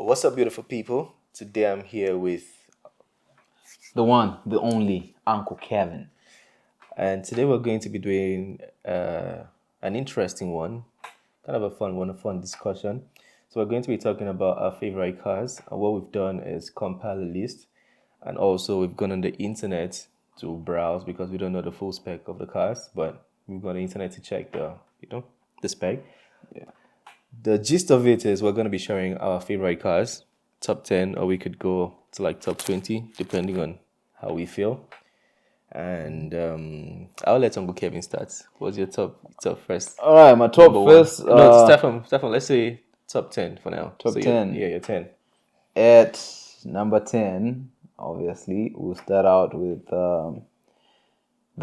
What's up, beautiful people? Today I'm here with, The one, the only, Uncle Kevin. and today we're going to be doing an interesting one, kind of a fun one, a fun discussion. So we're going to be talking about our favorite cars, and what we've done is compile a list, and also we've gone on the internet to browse because we don't know the full spec of the cars, but we've gone on the internet to check the spec. Yeah. The gist of it is we're going to be sharing our favorite cars, top 10, or we could go to like top 20, depending on how we feel. And I'll let Uncle Kevin start. What's your top first? All right, my top Number one. first. No, Stefan, let's say top 10 for now. Top So 10. you're 10. At number 10, obviously, we'll start out with the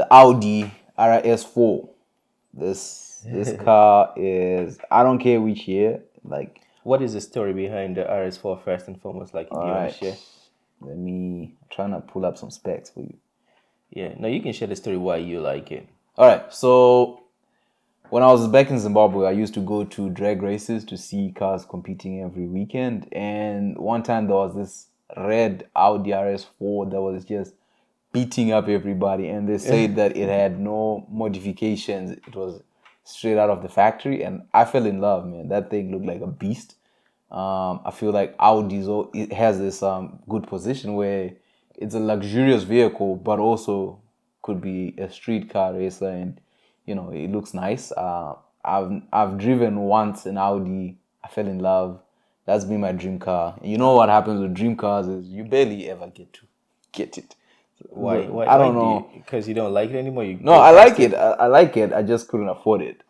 Audi RS4. This car is, I don't care which year, like. What is the story behind the RS4 first and foremost? Like, if you want to share? I'm trying to pull up some specs for you. Yeah, no, you can share the story why you like it. All right, so when I was back in Zimbabwe, I used to go to drag races to see cars competing every weekend. And one time there was this red Audi RS4 that was just beating up everybody. And they said that it had no modifications. It was straight out of the factory. And I fell in love, man. That thing looked like a beast. I feel like it has this good position where it's a luxurious vehicle, but also could be a street car racer, and it looks nice. I've driven once an Audi. I fell in love. That's been my dream car. And you know what happens with dream cars is you barely ever get to get it. Why? I don't know. Because you don't like it anymore? No, I like it. I like it. I just couldn't afford it.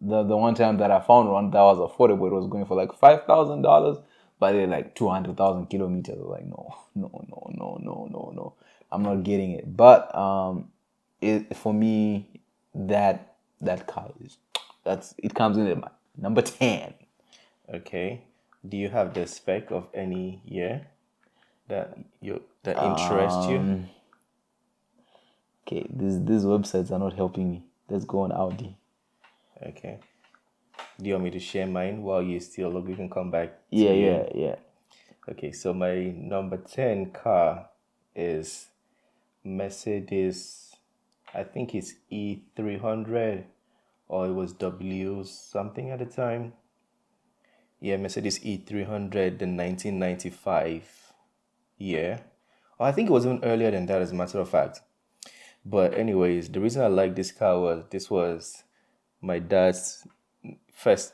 The one time that I found one that was affordable, it was going for like $5,000, but it like 200,000 kilometers. I was like, no. I'm not getting it. But for me, that car it comes in at my number 10. Okay. Do you have the spec of any year that interests you? Okay, these websites are not helping me. Let's go on Audi. Okay. Do you want me to share mine while you still look? We can come back. Yeah. Okay, so my number 10 car is Mercedes. I think it's E300, or it was W something at the time. Yeah, Mercedes E300, the 1995 year. Oh, I think it was even earlier than that, as a matter of fact. But anyways, the reason I like this car was this was my dad's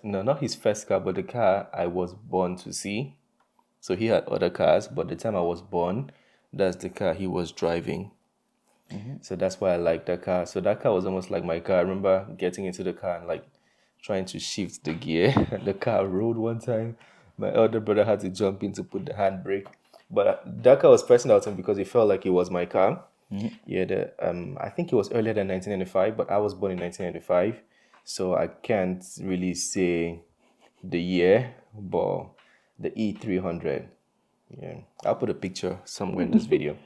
not his first car, but the car I was born to see. So he had other cars, but the time I was born, that's the car he was driving. Mm-hmm. So that's why I like that car. So that car was almost like my car. I remember getting into the car and like trying to shift the gear. The car rolled one time. My elder brother had to jump in to put the handbrake. But that car was pressing out to him because it felt like it was my car. Mm-hmm. Yeah, I think it was earlier than 1995, but I was born in 1995. So I can't really say the year, but the E300. Yeah, I'll put a picture somewhere in this video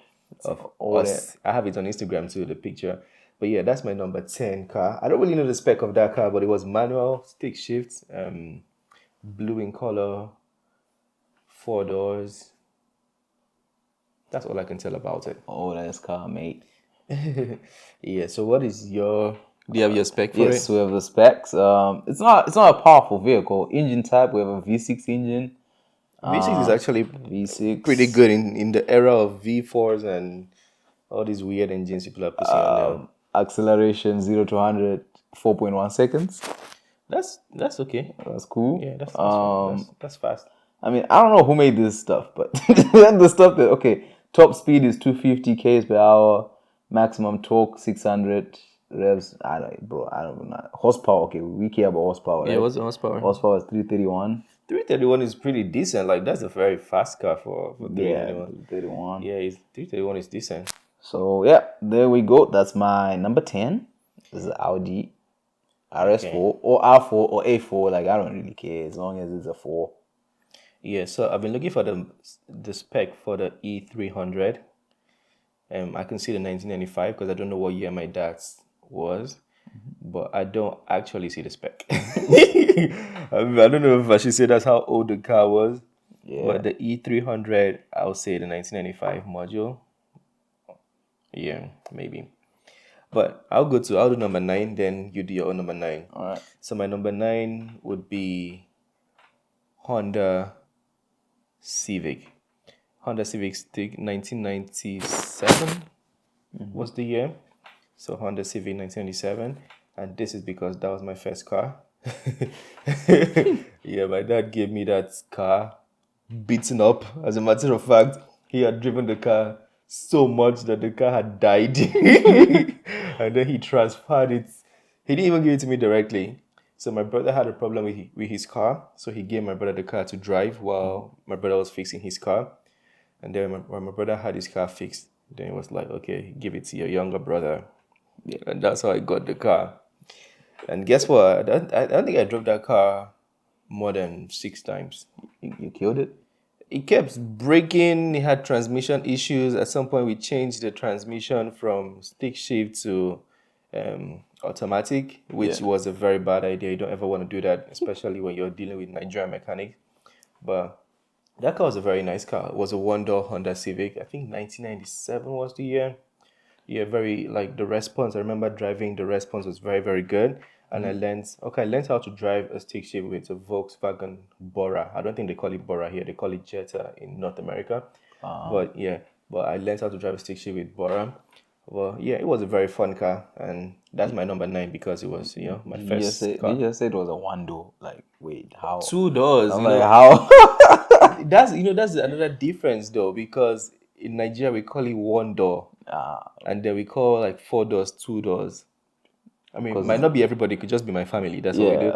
of us. I have it on Instagram too, the picture. But yeah, that's my number 10 car. I don't really know the spec of that car, but it was manual, stick shift, blue in color, 4 doors. That's all I can tell about it. Oh, that's car, mate. Yeah, so what is your... Do you have your spec for it? Yes, we have the specs. It's not a powerful vehicle. Engine type, we have a V6 engine. V6 is actually V6 pretty good in the era of V4s and all these weird engines people are pushing on now. Acceleration 0 to 100, 4.1 seconds. That's okay. That's cool. Yeah, that's fast. I mean, I don't know who made this stuff, but the stuff that, okay, top speed is 250 km per hour, maximum torque 600 revs. I don't know. Horsepower, okay, we care about horsepower, right? Yeah, what's the horsepower? Horsepower is 331. 331 is pretty decent. Like, that's a very fast car for 331. 331. Yeah, 331 is decent. So, yeah, there we go. That's my number 10. This is Audi RS4 or R4 or A4. Like, I don't really care as long as it's a 4. Yeah, so I've been looking for the spec for the E300. I can see the 1995 because I don't know what year my dad's was, but I don't actually see the spec. I don't know if I should say that's how old the car was, Yeah. But the E300, I would say the 1995 module. Yeah, maybe. But I'll do number 9, then you do your own number 9. All right. So my number 9 would be Honda Civic. Honda Civic 1997 was the year. So Honda Civic 1997. And this is because that was my first car. Yeah, my dad gave me that car beaten up. As a matter of fact, he had driven the car so much that the car had died. And then he transferred it. He didn't even give it to me directly. So my brother had a problem with his car. So he gave my brother the car to drive while my brother was fixing his car. And then when my brother had his car fixed, then it was like, okay, give it to your younger brother. Yeah, and that's how I got the car. And guess what? I don't think I drove that car more than 6 times. You killed it? It kept breaking. It had transmission issues. At some point, we changed the transmission from stick shift to automatic, which was a very bad idea. You don't ever want to do that, especially when you're dealing with Nigerian mechanics. But that car was a very nice car. It was a one-door Honda Civic. I think 1997 was the year. Yeah, very, like, the response. I remember driving. The response was very, very good. And I learned how to drive a stick shift with a Volkswagen Bora. I don't think they call it Bora here. They call it Jetta in North America. But I learned how to drive a stick shift with Bora. Well, yeah, it was a very fun car. And that's my number 9 because it was, my first car. You just said it was a one door. Like, wait, how? 2 doors. I'm like, how? That's another difference though, because in Nigeria we call it one door. And then we call like 4 doors 2 doors. I mean, it might not be everybody. It could just be my family. That's what we do.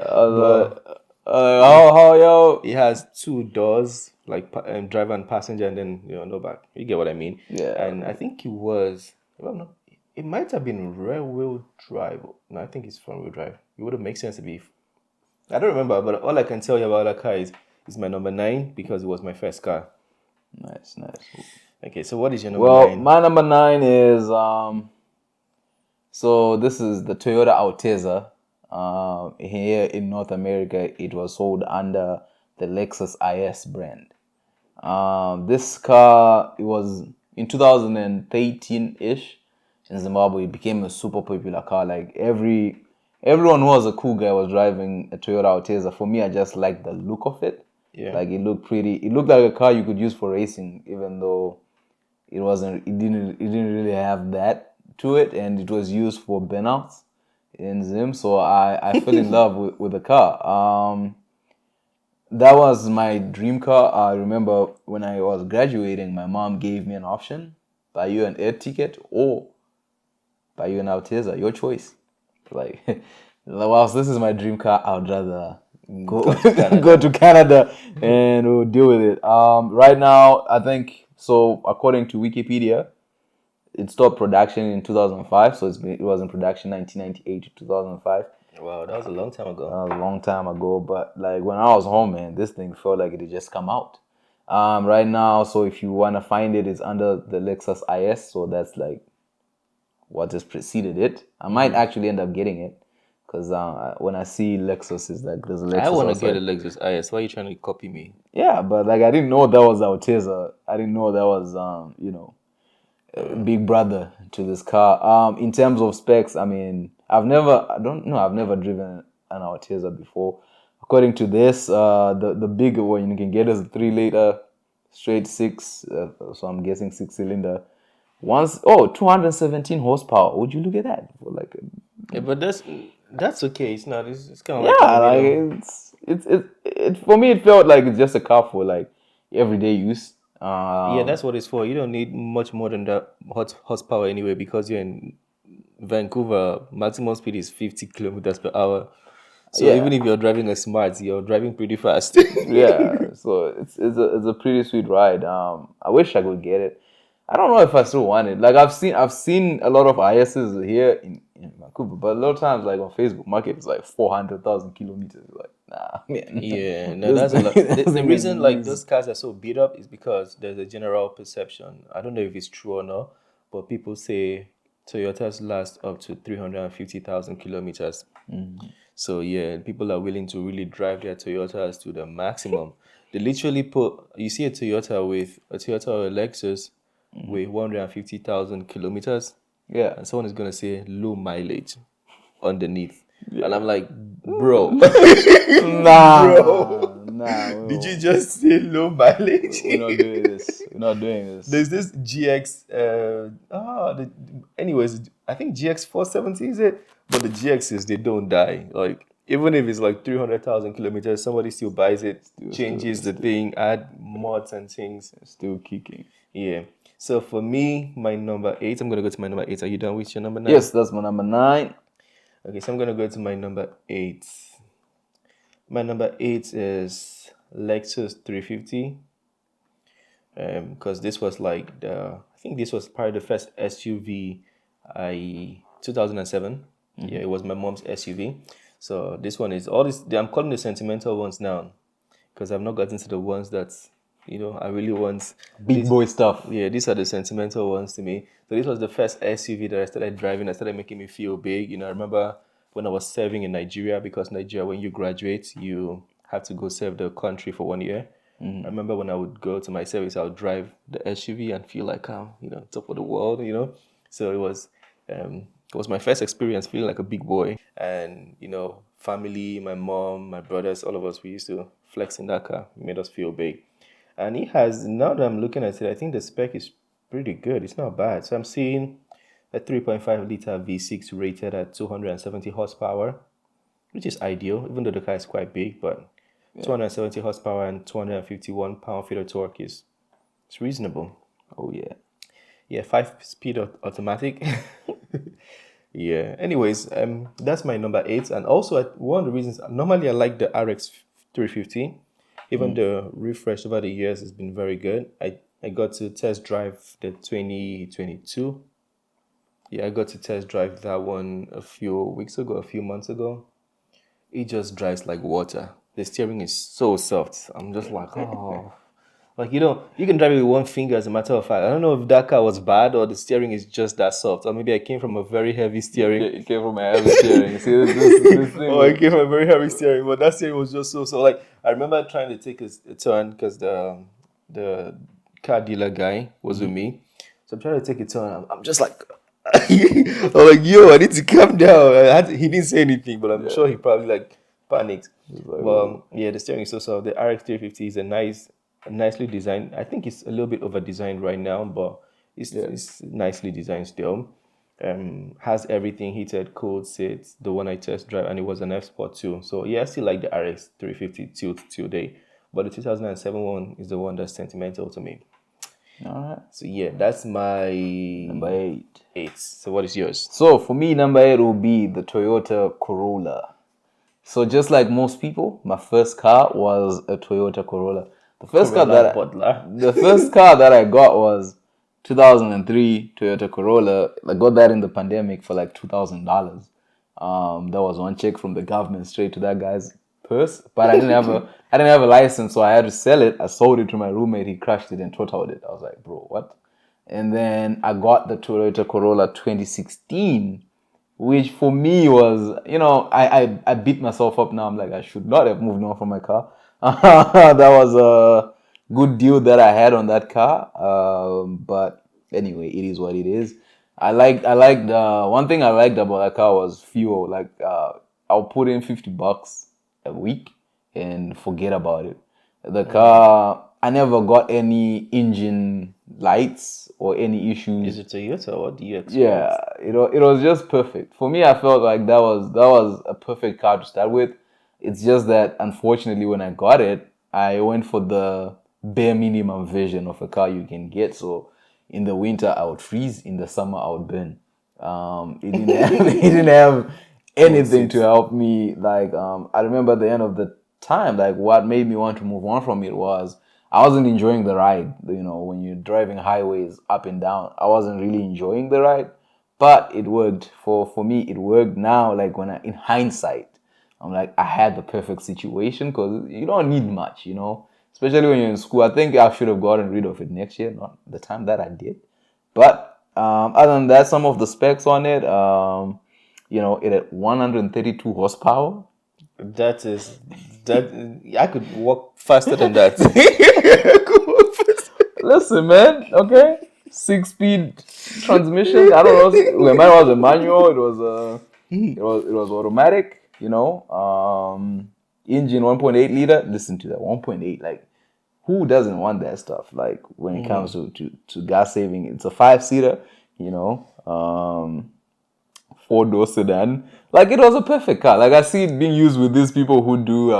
How yo? It has 2 doors, like driver and passenger, and then no back. You get what I mean? Yeah. And I think it was. Well, no, it might have been rear wheel drive. No, I think it's front wheel drive. It would have made sense to be. I don't remember, but all I can tell you about that car is my number 9 because it was my first car. Nice. Okay, so what is your number 9? Well, my number 9 is so this is the Toyota Altezza. Here in North America, it was sold under the Lexus IS brand. This car, it was in 2013-ish in Zimbabwe. It became a super popular car. Like everyone who was a cool guy was driving a Toyota Altezza. For me, I just liked the look of it. Yeah. Like it looked pretty. It looked like a car you could use for racing, even though it didn't really have that to it, and it was used for burnouts in Zim. So I fell in love with the car. That was my dream car. I remember when I was graduating, my mom gave me an option: buy you an air ticket or buy you an Altezza, your choice. Like, whilst this is my dream car, I would rather go to Canada and we'll deal with it. Right now, I think so. According to Wikipedia, it stopped production in 2005, so it was in production 1998 to 2005. Wow, that was a long time ago. That was a long time ago, but like when I was home, man, this thing felt like it had just come out. Right now, so if you want to find it, it's under the Lexus IS, so that's like what just preceded it. I might actually end up getting it because when I see Lexus, it's like there's a Lexus. I want to get a Lexus IS. Why are you trying to copy me? Yeah, but like I didn't know that was Altezza. I didn't know that was big brother to this car. In terms of specs, I mean, I've never driven an Altezza before. According to this, the bigger one you can get is a 3-liter straight 6. So I'm guessing 6-cylinder. 217 horsepower. Would you look at that? For like yeah, but that's okay. It's not. It's kind of it's for me. It felt like it's just a car for like everyday use. Yeah, that's what it's for. You don't need much more than that horsepower anyway, because you're in Vancouver. Maximum speed is 50 kilometers per hour. So even if you're driving a Smart, you're driving pretty fast. Yeah, so it's a pretty sweet ride. I wish I could get it. I don't know if I still want it. Like I've seen a lot of ISs here in Vancouver, but a lot of times, like on Facebook Market, it's like 400,000 kilometers. Like, nah, man. Yeah, no, that's a lot. The reason like those cars are so beat up is because there's a general perception. I don't know if it's true or not, but people say Toyotas last up to 350,000 kilometers. So yeah, people are willing to really drive their Toyotas to the maximum. They literally put, you see a Toyota or a Lexus with 150,000 kilometers, Yeah. and someone is gonna say low mileage underneath, and I'm like, bro, did you just say low mileage? We're not doing this. We're not doing this. There's this GX. Anyways, I think GX 470 is it, but the GXs they don't die. Like even if it's like 300,000 kilometers, somebody still buys it, changes the thing, add mods and things. Still kicking. Yeah. So for me, my number 8. I'm gonna go to my number 8. Are you done with your number 9? Yes, that's my number 9. Okay, so I'm gonna go to my number 8. My number 8 is Lexus 350. Because this was like I think this was probably the first SUV 2007. Yeah, it was my mom's SUV. So this one is all this. I'm calling the sentimental ones now, because I've not gotten to the ones that I really want. Big boy stuff. Yeah, these are the sentimental ones to me. So this was the first SUV that I started driving. That started making me feel big. I remember when I was serving in Nigeria, because Nigeria, when you graduate, you have to go serve the country for 1 year. I remember when I would go to my service, I would drive the SUV and feel like I'm, top of the world, So it was my first experience feeling like a big boy. And, family, my mom, my brothers, all of us, we used to flex in that car. It made us feel big. And it has, now that I'm looking at it, I think the spec is pretty good. It's not bad. So I'm seeing a 3.5 liter V6 rated at 270 horsepower, which is ideal, even though the car is quite big, but 270 horsepower and 251 pound-feet of torque it's reasonable. Oh, yeah. Yeah, 5-speed automatic. Yeah. Anyways, that's my number 8. And also, one of the reasons, normally I like the RX 350. Even the refresh over the years has been very good. I got to test drive the 2022. Yeah, I got to test drive that one a few months ago. It just drives like water. The steering is so soft. I'm just like, oh. Like, you can drive it with one finger, as a matter of fact. I don't know if that car was bad or the steering is just that soft. Or maybe I came from a very heavy steering. It came from a heavy steering. See, this thing. Oh, it came from a very heavy steering. But that steering was just so. Like, I remember trying to take a turn because the car dealer guy was with me. So I'm trying to take a turn. I'm just like, I'm like, yo, I need to calm down. He didn't say anything, but I'm sure he probably panicked. But yeah, the steering is so soft. The RX 350 is nicely designed. I think it's a little bit over designed right now, but it's nicely designed still. Has everything, heated, cooled seats, the one I test drive, and it was an F Sport too. So yeah, I still like the RX 350 till today, but the 2007 one is the one that's sentimental to me. All right. So yeah, that's my number 8. So what is yours? So for me, number 8 will be the Toyota Corolla. So just like most people, my first car was a Toyota Corolla. The first car that I got was 2003 Toyota Corolla. I got that in the pandemic for like $2,000. That was one check from the government straight to that guy's purse. But I didn't have a license, so I had to sell it. I sold it to my roommate. He crashed it and totaled it. I was like, bro, what? And then I got the Toyota Corolla 2016, which for me was, I beat myself up now. I'm like, I should not have moved on from my car. That was a good deal that I had on that car. But anyway, it is what it is. I liked one thing I liked about that car was fuel. Like, I'll put in $50 a week and forget about it. The car, I never got any engine lights or any issues. Is it Toyota? What do you expect? Yeah, it was just perfect. For me, I felt like that was a perfect car to start with. It's just that, unfortunately, when I got it, I went for the bare minimum version of a car you can get. So in the winter, I would freeze. In the summer, I would burn. It didn't have anything to help me. Like, I remember at the end of the time, like, what made me want to move on from it was I wasn't enjoying the ride. When you're driving highways up and down, I wasn't really enjoying the ride. But it worked. For me, it worked. Now, like, in hindsight, I'm like, I had the perfect situation because you don't need much, especially when you're in school. I think I should have gotten rid of it next year, not the time that I did. But other than that, some of the specs on it, it had 132 horsepower, That is that I could walk faster than that. Listen, man. Okay, 6-speed transmission. I don't know. When mine was a manual, it was automatic. Engine 1.8 liter. Listen to that 1.8. Like, who doesn't want that stuff? Like, when it comes to gas saving, it's a 5-seater. 4-door sedan. Like, it was a perfect car. Like, I see it being used with these people who do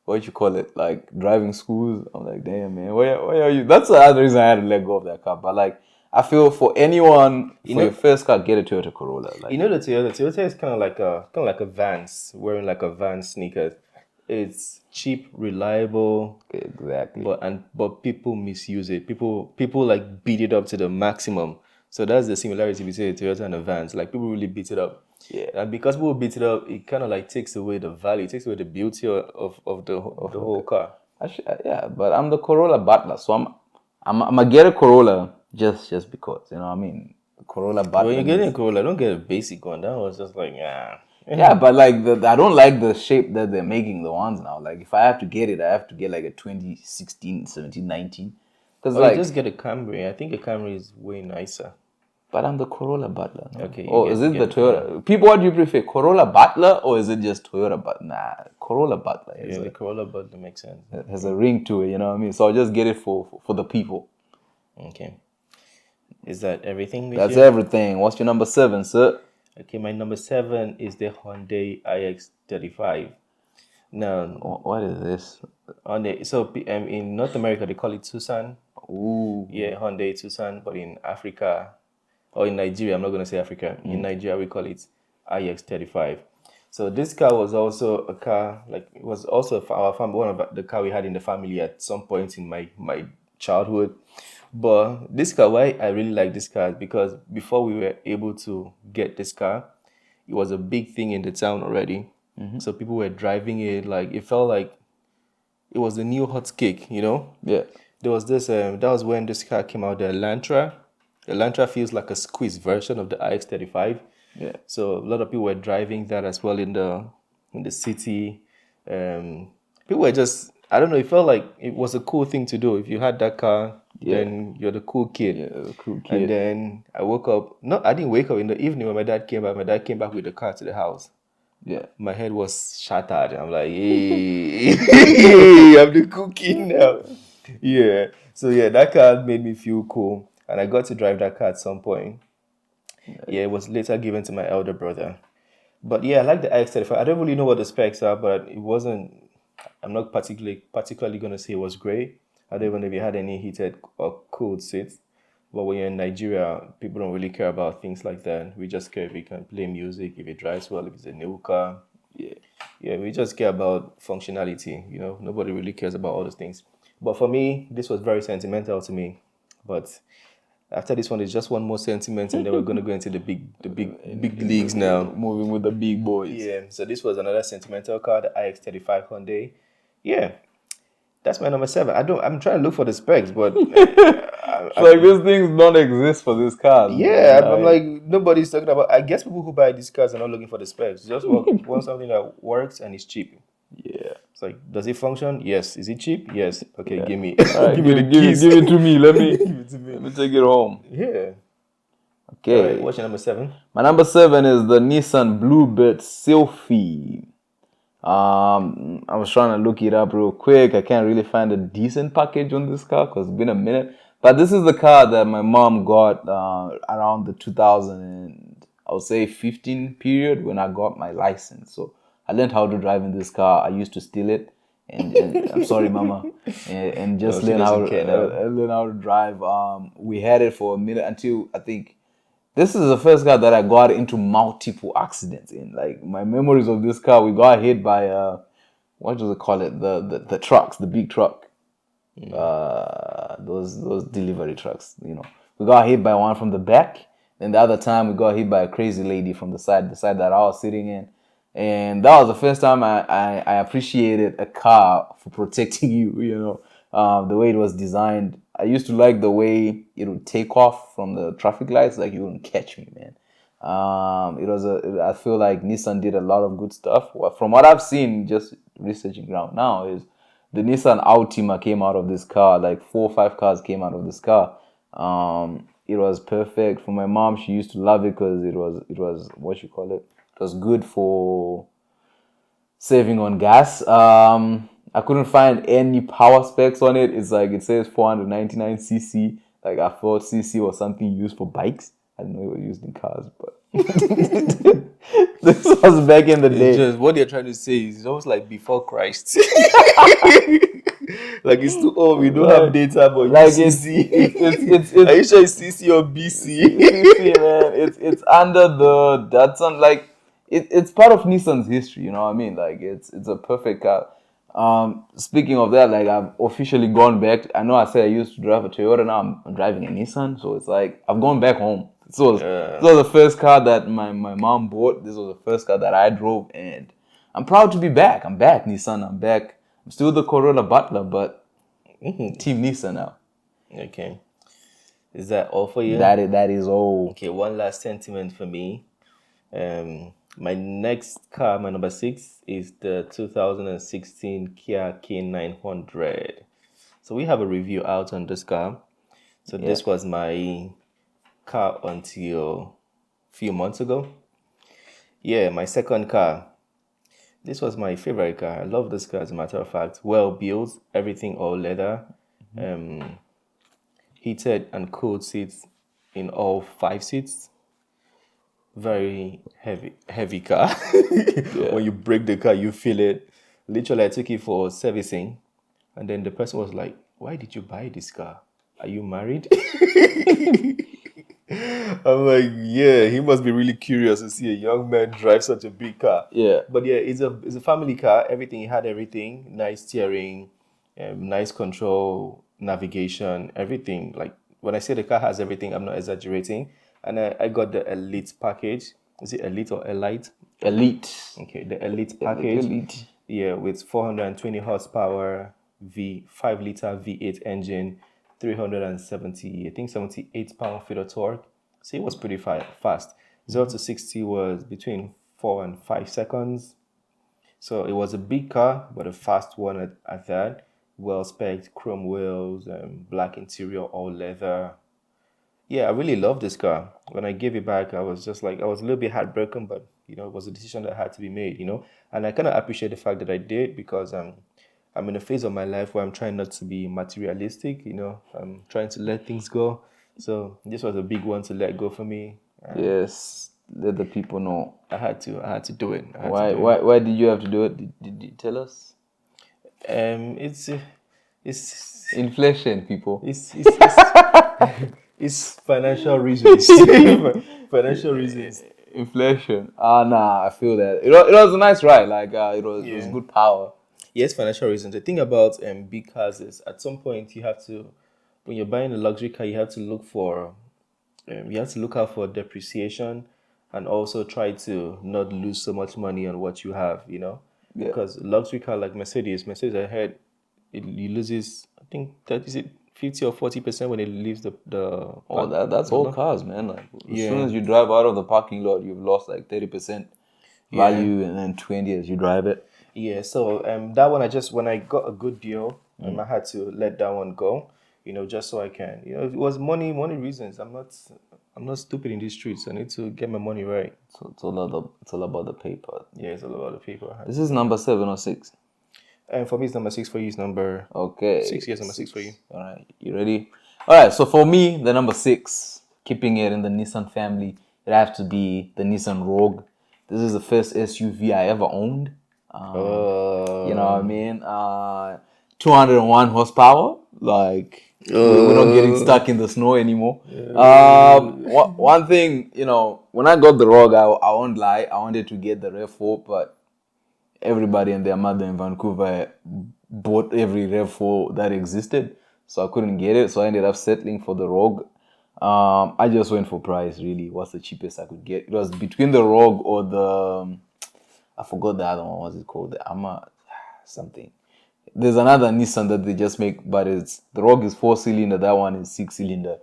what you call it, like driving schools. I'm like, damn, man, where are you? That's the other reason I had to let go of that car. But like, I feel for anyone, your first car, get a Toyota Corolla. Like, the Toyota is kind of like a Vans, wearing like a Vans sneakers. It's cheap, reliable. Exactly. But people misuse it. People like beat it up to the maximum. So that's the similarity between a Toyota and a Vans. Like, people really beat it up. Yeah. And because people beat it up, it kind of like takes away the value, it takes away the beauty of the whole car. Yeah, but I'm the Corolla butler, so I'm gonna get a Corolla just because, you know what I mean? Corolla butler. When you're getting a Corolla, don't get a basic one. That was just like, Yeah, but like I don't like the shape that they're making the ones now. Like, if I have to get it, I have to get like a 2016, 17, 19. Because like, just get a Camry. I think a Camry is way nicer. But I'm the Corolla butler. No? Okay. Is it the Toyota? People, what do you prefer, Corolla butler or is it just Toyota butler? Nah, Corolla butler. The Corolla butler makes sense. It has a ring to it, you know what I mean? So I'll just get it for the people. Okay. Is that everything? That's everything. What's your number 7, sir? Okay, my number 7 is the Hyundai Ix35. Now, what is this? So in North America, they call it Tucson. Ooh. Yeah, Hyundai Tucson. But in Africa, or in Nigeria, I'm not going to say Africa. In Nigeria, we call it Ix35. So this car was also a car, like, it was also our family, one of the car we had in the family at some point in my childhood. But this car, why I really like this car is because before we were able to get this car, it was a big thing in the town already. So people were driving it, like, it felt like it was the new hot cake, Yeah. There was this, that was when this car came out, the Elantra. The Elantra feels like a squeezed version of the Ix35. Yeah. So a lot of people were driving that as well in the city. People were just, I don't know, it felt like it was a cool thing to do. If you had that car, then you're the cool kid. Yeah, the cool kid. And then I woke up, no, I didn't wake up in the evening when my dad came back. My dad came back with the car to the house. Yeah. My head was shattered. I'm like, hey, I'm the cool kid now. Yeah. So yeah, that car made me feel cool. And I got to drive that car at some point. Yeah, it was later given to my elder brother. But yeah, I like the Ix35. I don't really know what the specs are, but it wasn't, I'm not particularly going to say it was great. I don't even know if it had any heated or cooled seats. But when you're in Nigeria, people don't really care about things like that. We just care if it can play music, if it drives well, if it's a new car. Yeah, we just care about functionality, Nobody really cares about all those things. But for me, this was very sentimental to me. But after this one, it's just one more sentiment, and then we're going to go into the big leagues now. Moving with the big boys. Yeah, so this was another sentimental car, the Ix35 Hyundai. Yeah, that's my number 7. I'm trying to look for the specs, but like, these things don't exist for this car. Yeah, I'm like, nobody's talking about. I guess people who buy these cars are not looking for the specs. Just want something that works and is cheap. Yeah. It's like, does it function? Yes. Is it cheap? Yes. Okay, give me. Right, give me the keys. Give it to me. Let me give it to me. Let me take it home. Yeah. Okay. All right, what's your number 7? My number 7 is the Nissan Bluebird Selfie. I was trying to look it up real quick. I can't really find a decent package on this car because it's been a minute. But this is the car that my mom got around the 2015 period when I got my license. So I learned how to drive in this car. I used to steal it, and I'm sorry, Mama, and just learn how to drive. We had it for a minute until I think this is the first car that I got into multiple accidents in. Like, my memories of this car, we got hit by what do they call it? The trucks, the big truck. Those delivery trucks, We got hit by one from the back, and the other time we got hit by a crazy lady from the side that I was sitting in. And that was the first time I appreciated a car for protecting you, the way it was designed. I used to like the way it would take off from the traffic lights, like you wouldn't catch me, man. I feel like Nissan did a lot of good stuff. Well, from what I've seen, just researching around now, is the Nissan Altima came out of this car. Like 4 or 5 cars came out of this car. It was perfect for my mom. She used to love it because it was what you call it. It was good for saving on gas. I couldn't find any power specs on it. It's like it says 499 cc. Like I thought cc was something used for bikes. I didn't know it was used in cars, but this was back in the day. It's just what they're trying to say is it's almost like before Christ. Like it's too old. We don't have data, but Like CC. it's Are you sure it's CC or BC? CC, man. It's under the Datsun. Like it's part of Nissan's history. You know what I mean? Like it's a perfect car. Speaking of that, like I've officially gone back. I know I said I used to drive a Toyota. Now I'm driving a Nissan. So it's like I've gone back home. This was the first car that my mom bought. This was the first car that I drove, and I'm proud to be back. I'm back, Nissan. I'm back. I'm still the Corolla butler, but Team Nissan now. Okay. Is that all for you? That is all. Okay, one last sentiment for me. My next car, my number 6, is the 2016 Kia K900. So we have a review out on this car. So this was my car until a few months ago. Yeah, my second car. This was my favorite car. I love this car, as a matter of fact. Well built, everything all leather. Heated and cooled seats in all 5 seats. Very heavy car. When you break the car, you feel it. Literally, I took it for servicing, and then the person was like, "Why did you buy this car? Are you married?" I'm like, yeah, he must be really curious to see a young man drive such a big car. Yeah. But yeah, it's a family car. Everything, it had everything. Nice steering, nice control, navigation, everything. Like when I say the car has everything, I'm not exaggerating. And I got the Elite package. Is it Elite or Elite? Elite. Okay, the Elite package. Elite. Yeah, with 420 horsepower, 5-liter V8 engine, 78 pound-feet of torque. So it was pretty fast. 0 to 60 was between 4 and 5 seconds. So it was a big car, but a fast one at that. Well-spec'd, chrome wheels, black interior, all leather. Yeah, I really love this car. When I gave it back, I was just like, I was a little bit heartbroken, but, you know, it was a decision that had to be made, you know. And I kind of appreciate the fact that I did, because I'm in a phase of my life where I'm trying not to be materialistic, you know. I'm trying to let things go. So this was a big one to let go for me. Yes, let the people know. I had to do it. Why did you have to do it? Did you tell us? It's inflation, people. It's financial reasons. Financial reasons. Inflation. Nah, I feel that. It was a nice ride. Like it was good power. Yes, financial reasons. The thing about big cars is at some point you have to, when you're buying a luxury car, you have to look out for depreciation, and also try to not lose so much money on what you have, you know. Yeah. Because a luxury car like Mercedes I heard it loses, I think, 50 or 40% when it leaves the that's all cars, man. Like as soon as you drive out of the parking lot, you've lost like 30% value, and then 20 as you drive it. Yeah, so that one, when I got a good deal, I had to let that one go, you know, just so I can, you know, it was money reasons. I'm not stupid in these streets. I need to get my money right. So it's all about the paper. Yeah, it's all about the paper. This is number 7 or 6. And for me, it's number 6. For you, it's number 6. Yes, number 6 for you. All right, you ready? All right, so for me, the number 6, keeping it in the Nissan family, it has to be the Nissan Rogue. This is the first SUV I ever owned. You know what I mean? 201 horsepower. Like we're not getting stuck in the snow anymore. One thing, you know, when I got the Rogue, I won't lie, I wanted to get the RAV4, but everybody and their mother in Vancouver bought every RAV4 that existed, so I couldn't get it. So I ended up settling for the Rogue. I just went for price, really. What's the cheapest I could get? It was between the Rogue or the, I forgot the other one. What's it called? The Ama something. There's another Nissan that they just make, but the Rogue is 4-cylinder. That one is 6-cylinder.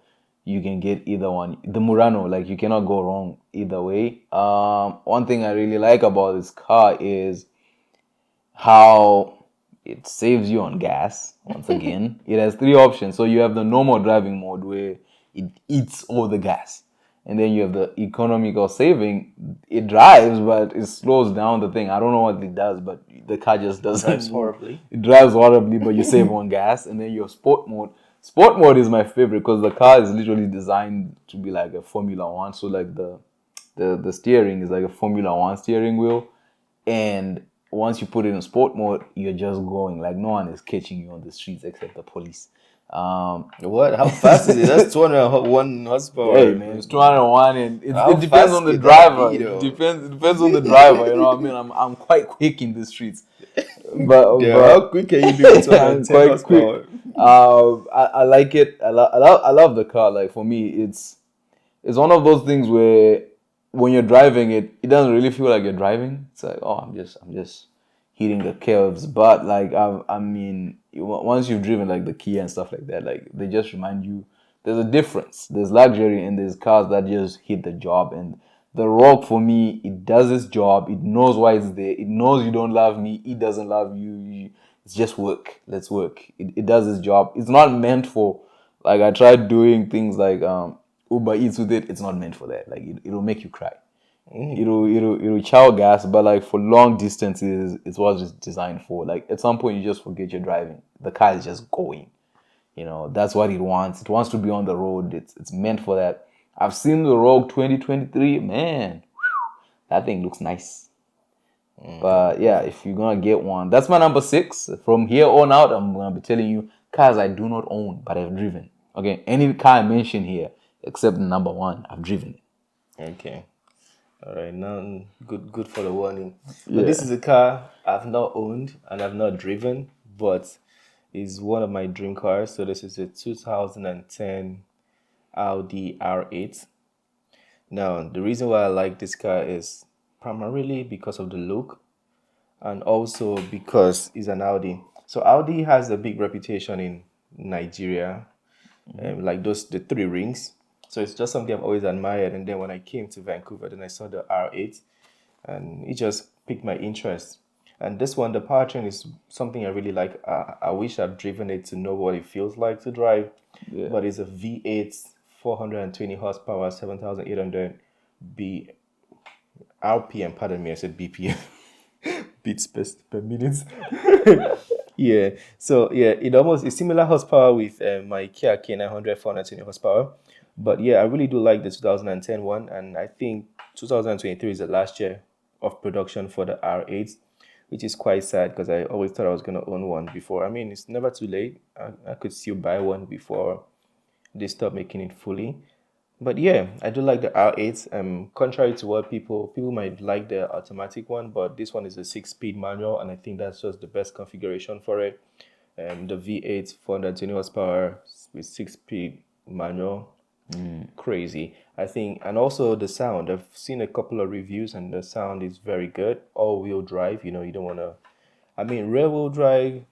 you can get either one. The Murano, like you cannot go wrong either way. One thing I really like about this car is how it saves you on gas. Once again, it has 3 options. So you have the normal driving mode where it eats all the gas, and then you have the economical saving. It drives, but it slows down the thing. I don't know what it does, but the car just doesn't. Drives horribly. It drives horribly, but you save on gas. And then your sport mode. Sport mode is my favorite because the car is literally designed to be like a Formula One. So like the steering is like a Formula One steering wheel, and once you put it in sport mode, you're just going. Like no one is catching you on the streets except the police. What? How fast is it? That's 201 horsepower. Hey man, it's 201, and it depends fast on the can that driver. be, though? It depends on the driver. You know what I mean? I'm quite quick in the streets, but How quick can you be with 210 quite horsepower? quick. I like it. I love the car. Like for me, it's one of those things where when you're driving it, it doesn't really feel like you're driving. It's like, oh, I'm just hitting the curves. But like I mean, once you've driven like the Kia and stuff like that, like they just remind you there's a difference. There's luxury and there's cars that just hit the job. And the Rogue, for me, it does its job. It knows why it's there. It knows you don't love me. It doesn't love you. It's just work. Let's work. It does its job. It's not meant for, like, I tried doing things like Uber Eats with it. It's not meant for that. Like it'll make you cry. It'll chow gas, but like for long distances, it's what it's designed for. Like at some point, you just forget you're driving. The car is just going. You know, that's what it wants. It wants to be on the road. It's meant for that. I've seen the Rogue 2023. Man, that thing looks nice. But yeah, if you're gonna get one, that's my number 6. From here on out, I'm gonna be telling you cars I do not own, but I've driven. Okay, any car I mention here, except number 1, I've driven it. Okay. All right. Now, good for the warning. Yeah. But this is a car I've not owned and I've not driven, but is one of my dream cars. So this is a 2010 Audi R8. Now, the reason why I like this car is primarily because of the look and also because it's an Audi. So Audi has a big reputation in Nigeria, like the 3 rings. So it's just something I've always admired. And then when I came to Vancouver, then I saw the R8 and it just piqued my interest. And this one, the powertrain is something I really like. I wish I'd driven it to know what it feels like to drive. Yeah. But it's a V8, 420 horsepower, 7,800 RPM. Pardon me, I said BPM. Beats per minute. Yeah. So yeah, it's similar horsepower with my Kia K900, 420 horsepower. But yeah, I really do like the 2010 one, and I think 2023 is the last year of production for the R8, which is quite sad because I always thought I was going to own one before. I mean, it's never too late. I could still buy one before they stop making it fully. But yeah, I do like the R8. Contrary to what people might like the automatic one, but this one is a 6-speed manual, and I think that's just the best configuration for it. The V8, 420 horsepower with 6-speed manual. Crazy, I think. And also the sound, I've seen a couple of reviews and the sound is very good. All-wheel drive, you don't want to, I mean, rear-wheel drive,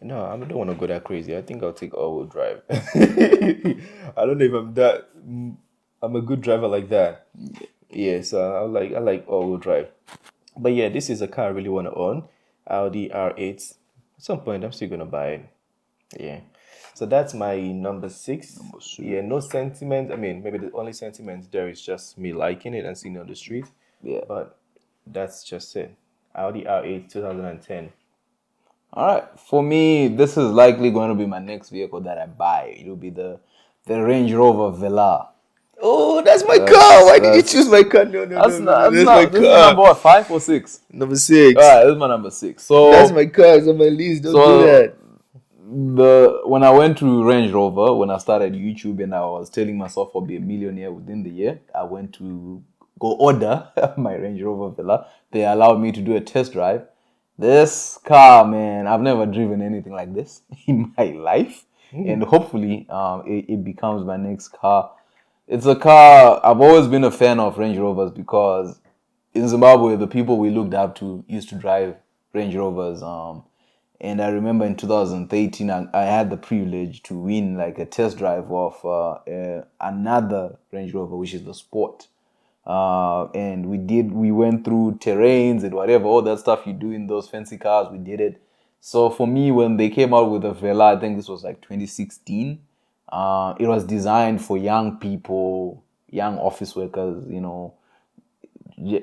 no, I don't want to go that crazy. I think I'll take all-wheel drive. I don't know if I'm a good driver like that. Yeah, so I like all-wheel drive. But yeah, this is a car I really want to own, Audi R8. At some point I'm still gonna buy it. Yeah. So that's my number 6. Yeah, no sentiment. I mean, maybe the only sentiment there is just me liking it and seeing it on the street. Yeah. But that's just it. Audi R8 2010. All right. For me, this is likely going to be my next vehicle that I buy. It'll be the Range Rover Velar. Oh, that's my car. Why did you choose my car? No. That's my car. This is number 5 or 6? Number 6. All right, this is my number 6. So that's my car. It's on my list. Don't do that. When I went to Range Rover, when I started YouTube and I was telling myself I'll be a millionaire within the year, I went to go order my Range Rover Velar. They allowed me to do a test drive. This car, man, I've never driven anything like this in my life. And hopefully it becomes my next car. It's a car, I've always been a fan of Range Rovers because in Zimbabwe, the people we looked up to used to drive Range Rovers. And I remember in 2013, I had the privilege to win like a test drive of another Range Rover, which is the Sport. And we went through terrains and whatever, all that stuff you do in those fancy cars, we did it. So for me, when they came out with the Vela, I think this was like 2016, it was designed for young people, young office workers,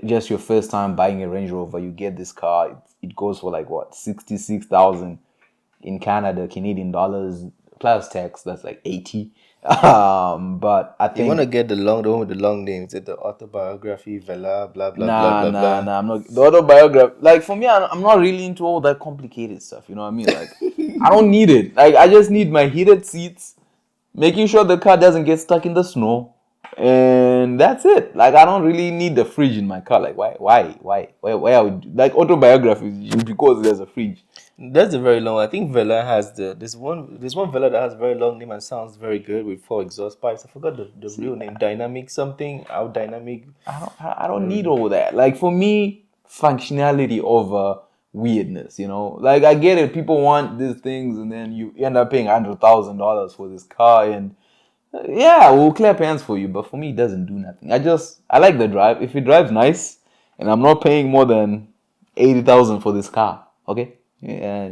just your first time buying a Range Rover, you get this car, it goes for like what, 66,000 in Canada, Canadian dollars, plus tax, that's like 80. But I think you want to get the one with the long name. Is it the autobiography, Vela, blah blah nah, blah blah blah? nah, I'm not the autobiography. Like for me, I'm not really into all that complicated stuff. You know what I mean? Like I don't need it. Like I just need my heated seats, making sure the car doesn't get stuck in the snow, and that's it. Like I don't really need the fridge in my car. Like why are we like autobiographies because there's a fridge? That's a very long. I think Vela has there's one Vela that has a very long name and sounds very good with 4 exhaust pipes. I forgot the real name. Dynamic something. Out dynamic. I don't need all that. Like for me, functionality over weirdness. Like I get it. People want these things, and then you end up paying $100,000 for this car, and yeah, we'll clap hands for you. But for me, it doesn't do nothing. I like the drive. If it drives nice, and I'm not paying more than 80,000 for this car, okay. Yeah,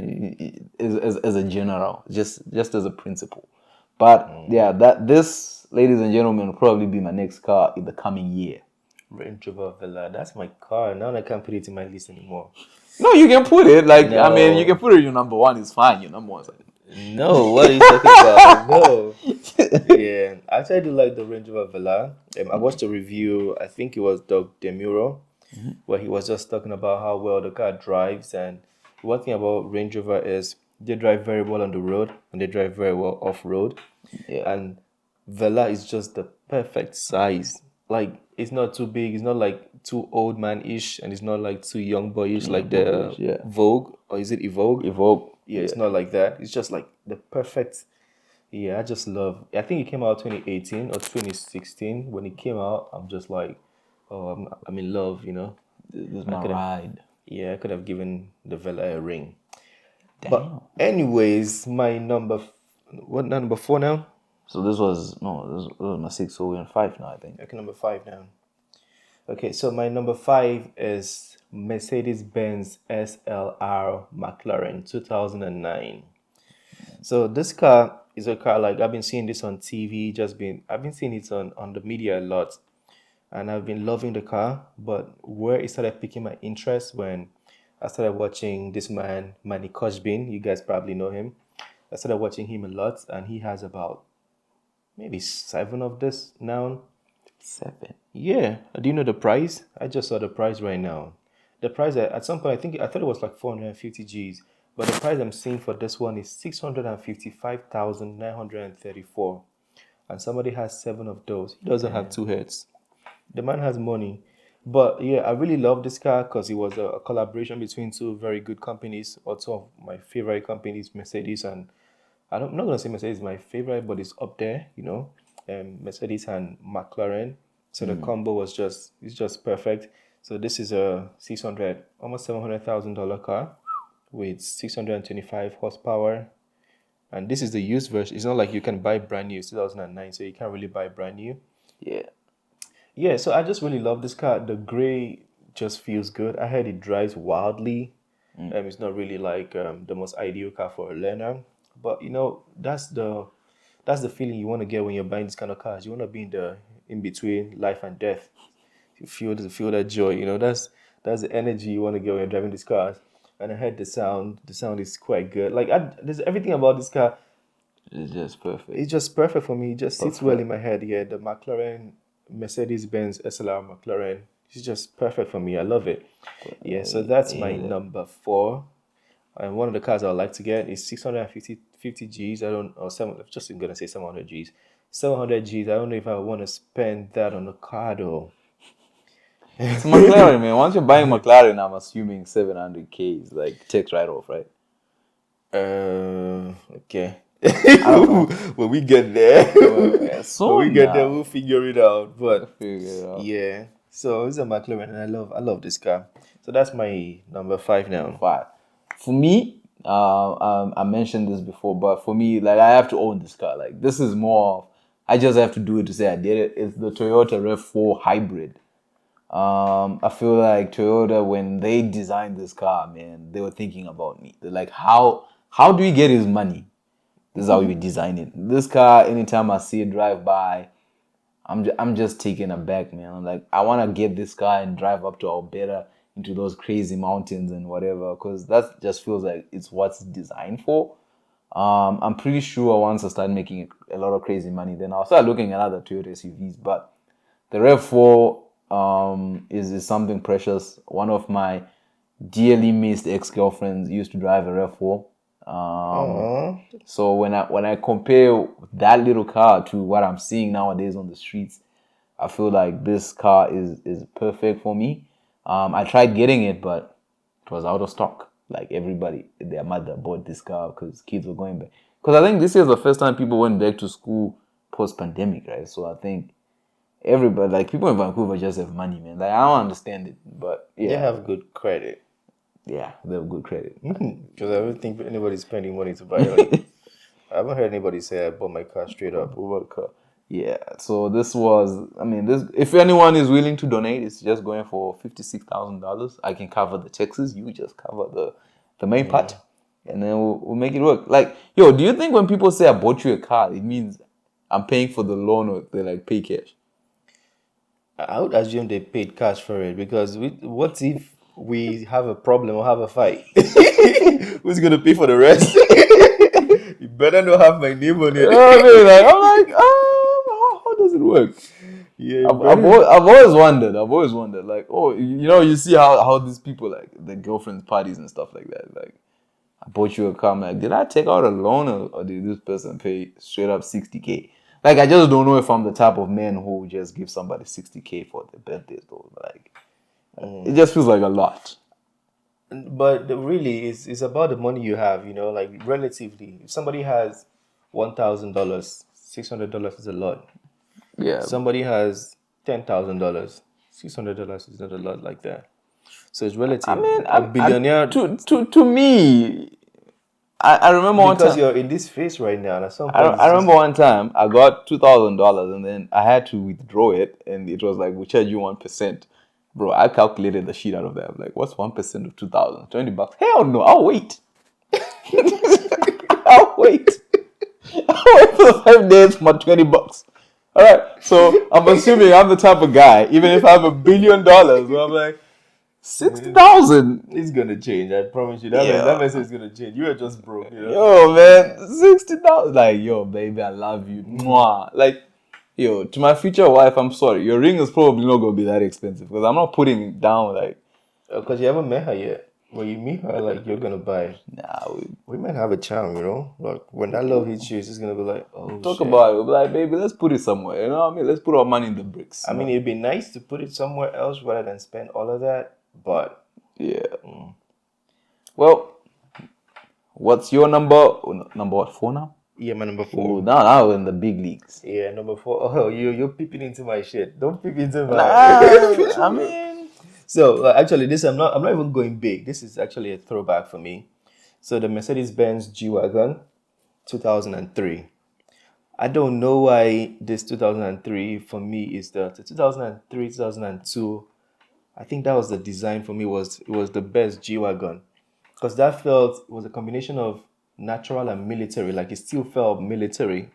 as a general, just as a principle. But yeah, this, ladies and gentlemen, will probably be my next car in the coming year. Range Rover Vela. That's my car. Now I can't put it in my list anymore. No, you can put it. Like No. I mean, you can put it your number one. It's fine. Your number one's like, No, what are you talking about? No. Yeah, actually, I do like the Range Rover Vela. I watched a review. I think it was Doug DeMuro, where he was just talking about how well the car drives. And one thing about Range Rover is they drive very well on the road and they drive very well off road. Yeah. And Vela is just the perfect size. Like it's not too big. It's not like too old man-ish, and it's not like too young boyish like the yeah. Vogue, or is it Evoque? Evoque. Yeah, it's not like that. It's just like the perfect. Yeah, I just love. I think it came out 2018 or 2016. When it came out, I'm just like, oh, I'm in love. This is my ride. Yeah, I could have given the Vela a ring. Damn. But anyways, my number 4 now? So this was my 6, so we're on 5 now, I think. Okay, number 5 now. Okay, so my number 5 is Mercedes-Benz SLR McLaren 2009. So this car is a car, like I've been seeing this on TV, I've been seeing it on the media a lot, and I've been loving the car. But where it started piquing my interest when I started watching this man, Manny Koshbin. You guys probably know him. I started watching him a lot, and he has about maybe 7 of this now. 7. Yeah. Do you know the price? I just saw the price right now. The price at some point, I thought it was like 450 G's, but the price I'm seeing for this one is 655,934, and somebody has 7 of those. He doesn't have 2 heads. The man has money. But yeah, I really love this car because it was a collaboration between 2 very good companies, or 2 of my favorite companies, Mercedes and I'm not gonna say Mercedes is my favorite, but it's up there, Mercedes and McLaren. So the combo is just perfect. So this is a almost $700,000 car with 625 horsepower, and this is the used version. It's not like you can buy brand new. It's 2009, so you can't really buy brand new. Yeah. So I just really love this car. The gray just feels good. I heard it drives wildly. It's not really like the most ideal car for a learner. But that's the feeling you want to get when you're buying this kind of cars. You want to be in between life and death. You feel that joy. That's the energy you want to get when you're driving these cars. And I heard the sound. The sound is quite good. Like there's everything about this car. It's just perfect. It's just perfect for me. It just sits well in my head. Yeah, the McLaren, Mercedes-Benz SLR McLaren. It's just perfect for me. I love it. Yeah, so that's my number 4. And one of the cars I would like to get is 650 G's. I'm just going to say 700 G's. 700 G's. I don't know if I want to spend that on a car though. It's McLaren, man. Once you're buying McLaren, I'm assuming 700K is like tax write-off, right? Okay. When we get there, we'll figure it out. But yeah. So it's a McLaren, and I love this car. So that's my number 5 now. 5. For me, I mentioned this before, but for me, like I have to own this car. Like this is more of, I just have to do it to say I did it. It's the Toyota RAV4 Hybrid. I feel like Toyota, when they designed this car, man, they were thinking about me. They're like, how do we get his money? This is how we design it. This car, anytime I see it drive by, I'm just taken aback, man. I'm like, I want to get this car and drive up to Alberta into those crazy mountains and whatever, because that just feels like it's what's designed for. I'm pretty sure once I start making a lot of crazy money, then I'll start looking at other Toyota SUVs. But the RAV4 is something precious. One of my dearly missed ex-girlfriends used to drive a RAV4. So when I compare that little car to what I'm seeing nowadays on the streets, I feel like this car is perfect for me. I tried getting it, but it was out of stock. Like everybody, their mother bought this car because kids were going back. Because I think this is the first time people went back to school post-pandemic, right? So I think everybody, like people in Vancouver, just have money, man. Like I don't understand it, but yeah, They have good credit. yeah, they have good credit. Because I don't think anybody's spending money to buy it. I haven't heard anybody say I bought my car straight up. Over car. Yeah, so this was, I mean, this. If anyone is willing to donate, it's just going for $56,000. I can cover the taxes. You just cover the main part, and then we'll make it work. Like, yo, do you think when people say I bought you a car, it means I'm paying for the loan or they like pay cash? I would assume they paid cash for it because what if we have a problem or have a fight? Who's gonna pay for the rest? You better not have my name on it. You know what I mean? Like, I'm like, how does it work? Yeah, I've always wondered, like, oh, you see how these people, like, the girlfriends parties and stuff like that, like, I bought you a car, I'm like, did I take out a loan or did this person pay straight up 60K? Like, I just don't know if I'm the type of man who just give somebody 60K for their birthdays, though. Like, it just feels like a lot. But really, it's about the money you have. Like relatively, if somebody has $1,000, $600 is a lot. Yeah. Somebody has $10,000, $600 is not a lot like that. So it's relative. I mean, a billionaire. To me, I remember one time. Because you're in this phase right now, and at some point, I remember one time I got $2,000 and then I had to withdraw it, and it was like, we charge you 1%. Bro, I calculated the shit out of that. I'm like, what's 1% of 2,000? $20? Hell no, I'll wait. I'll wait. I'll wait for the 5 days for my $20. All right, so I'm assuming I'm the type of guy, even if I have $1 billion, where I'm like, 60,000. It's gonna change. I promise you. That message is gonna change. You are just broke. Yo, man, 60,000. Like, yo, baby, I love you. Mwah. Like, yo, to my future wife, I'm sorry. Your ring is probably not gonna be that expensive because I'm not putting it down. Like, because you haven't met her yet. When you meet her, like you're gonna buy. Nah, we might have a charm, Like when that love hits you, it's just gonna be like, oh. Talk about it. We'll be like, baby, let's put it somewhere. You know what I mean? Let's put our money in the bricks. I mean, it'd be nice to put it somewhere else rather than spend all of that. But yeah. Well, what's your number? Number what? 4 now? Yeah, my number 4. Ooh, now we're in the big leagues. Yeah, number 4. Oh, you're peeping into my shit. Don't peep into my. I mean, so actually, I'm not even going big. This is actually a throwback for me. So the Mercedes-Benz G Wagon, 2003. I don't know why this 2003 for me is the 2003, 2002. I think that was the design for me. It was the best G Wagon because that it was a combination of natural and military. Like it still felt military,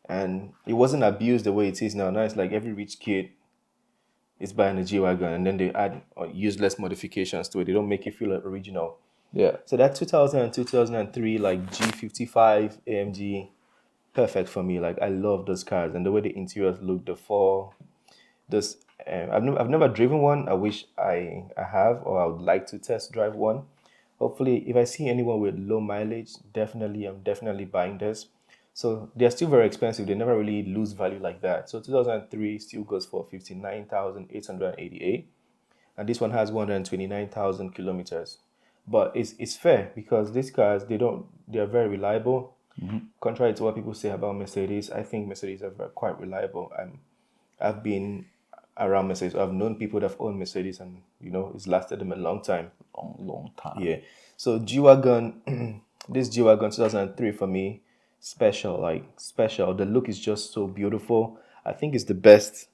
and it wasn't abused the way it is now. Now it's like every rich kid is buying a G Wagon, and then they add useless modifications to it. They don't make it feel original. Yeah. So that 2002, 2003, like G55 AMG, perfect for me. Like I love those cars and the way the interiors look. I've never driven one. I wish I have, or I would like to test drive one. Hopefully, if I see anyone with low mileage, I'm definitely buying this. So they're still very expensive. They never really lose value like that. So 2003 still goes for 59,888, and this one has 129,000 kilometers. But it's fair because these cars they are very reliable. Contrary to what people say about Mercedes, I think Mercedes are quite reliable. I've been around Mercedes. I've known people that have owned Mercedes, and it's lasted them a long time. Long time. Yeah. So G Wagon, this G Wagon 2003 for me, special, like special. The look is just so beautiful. I think it's the best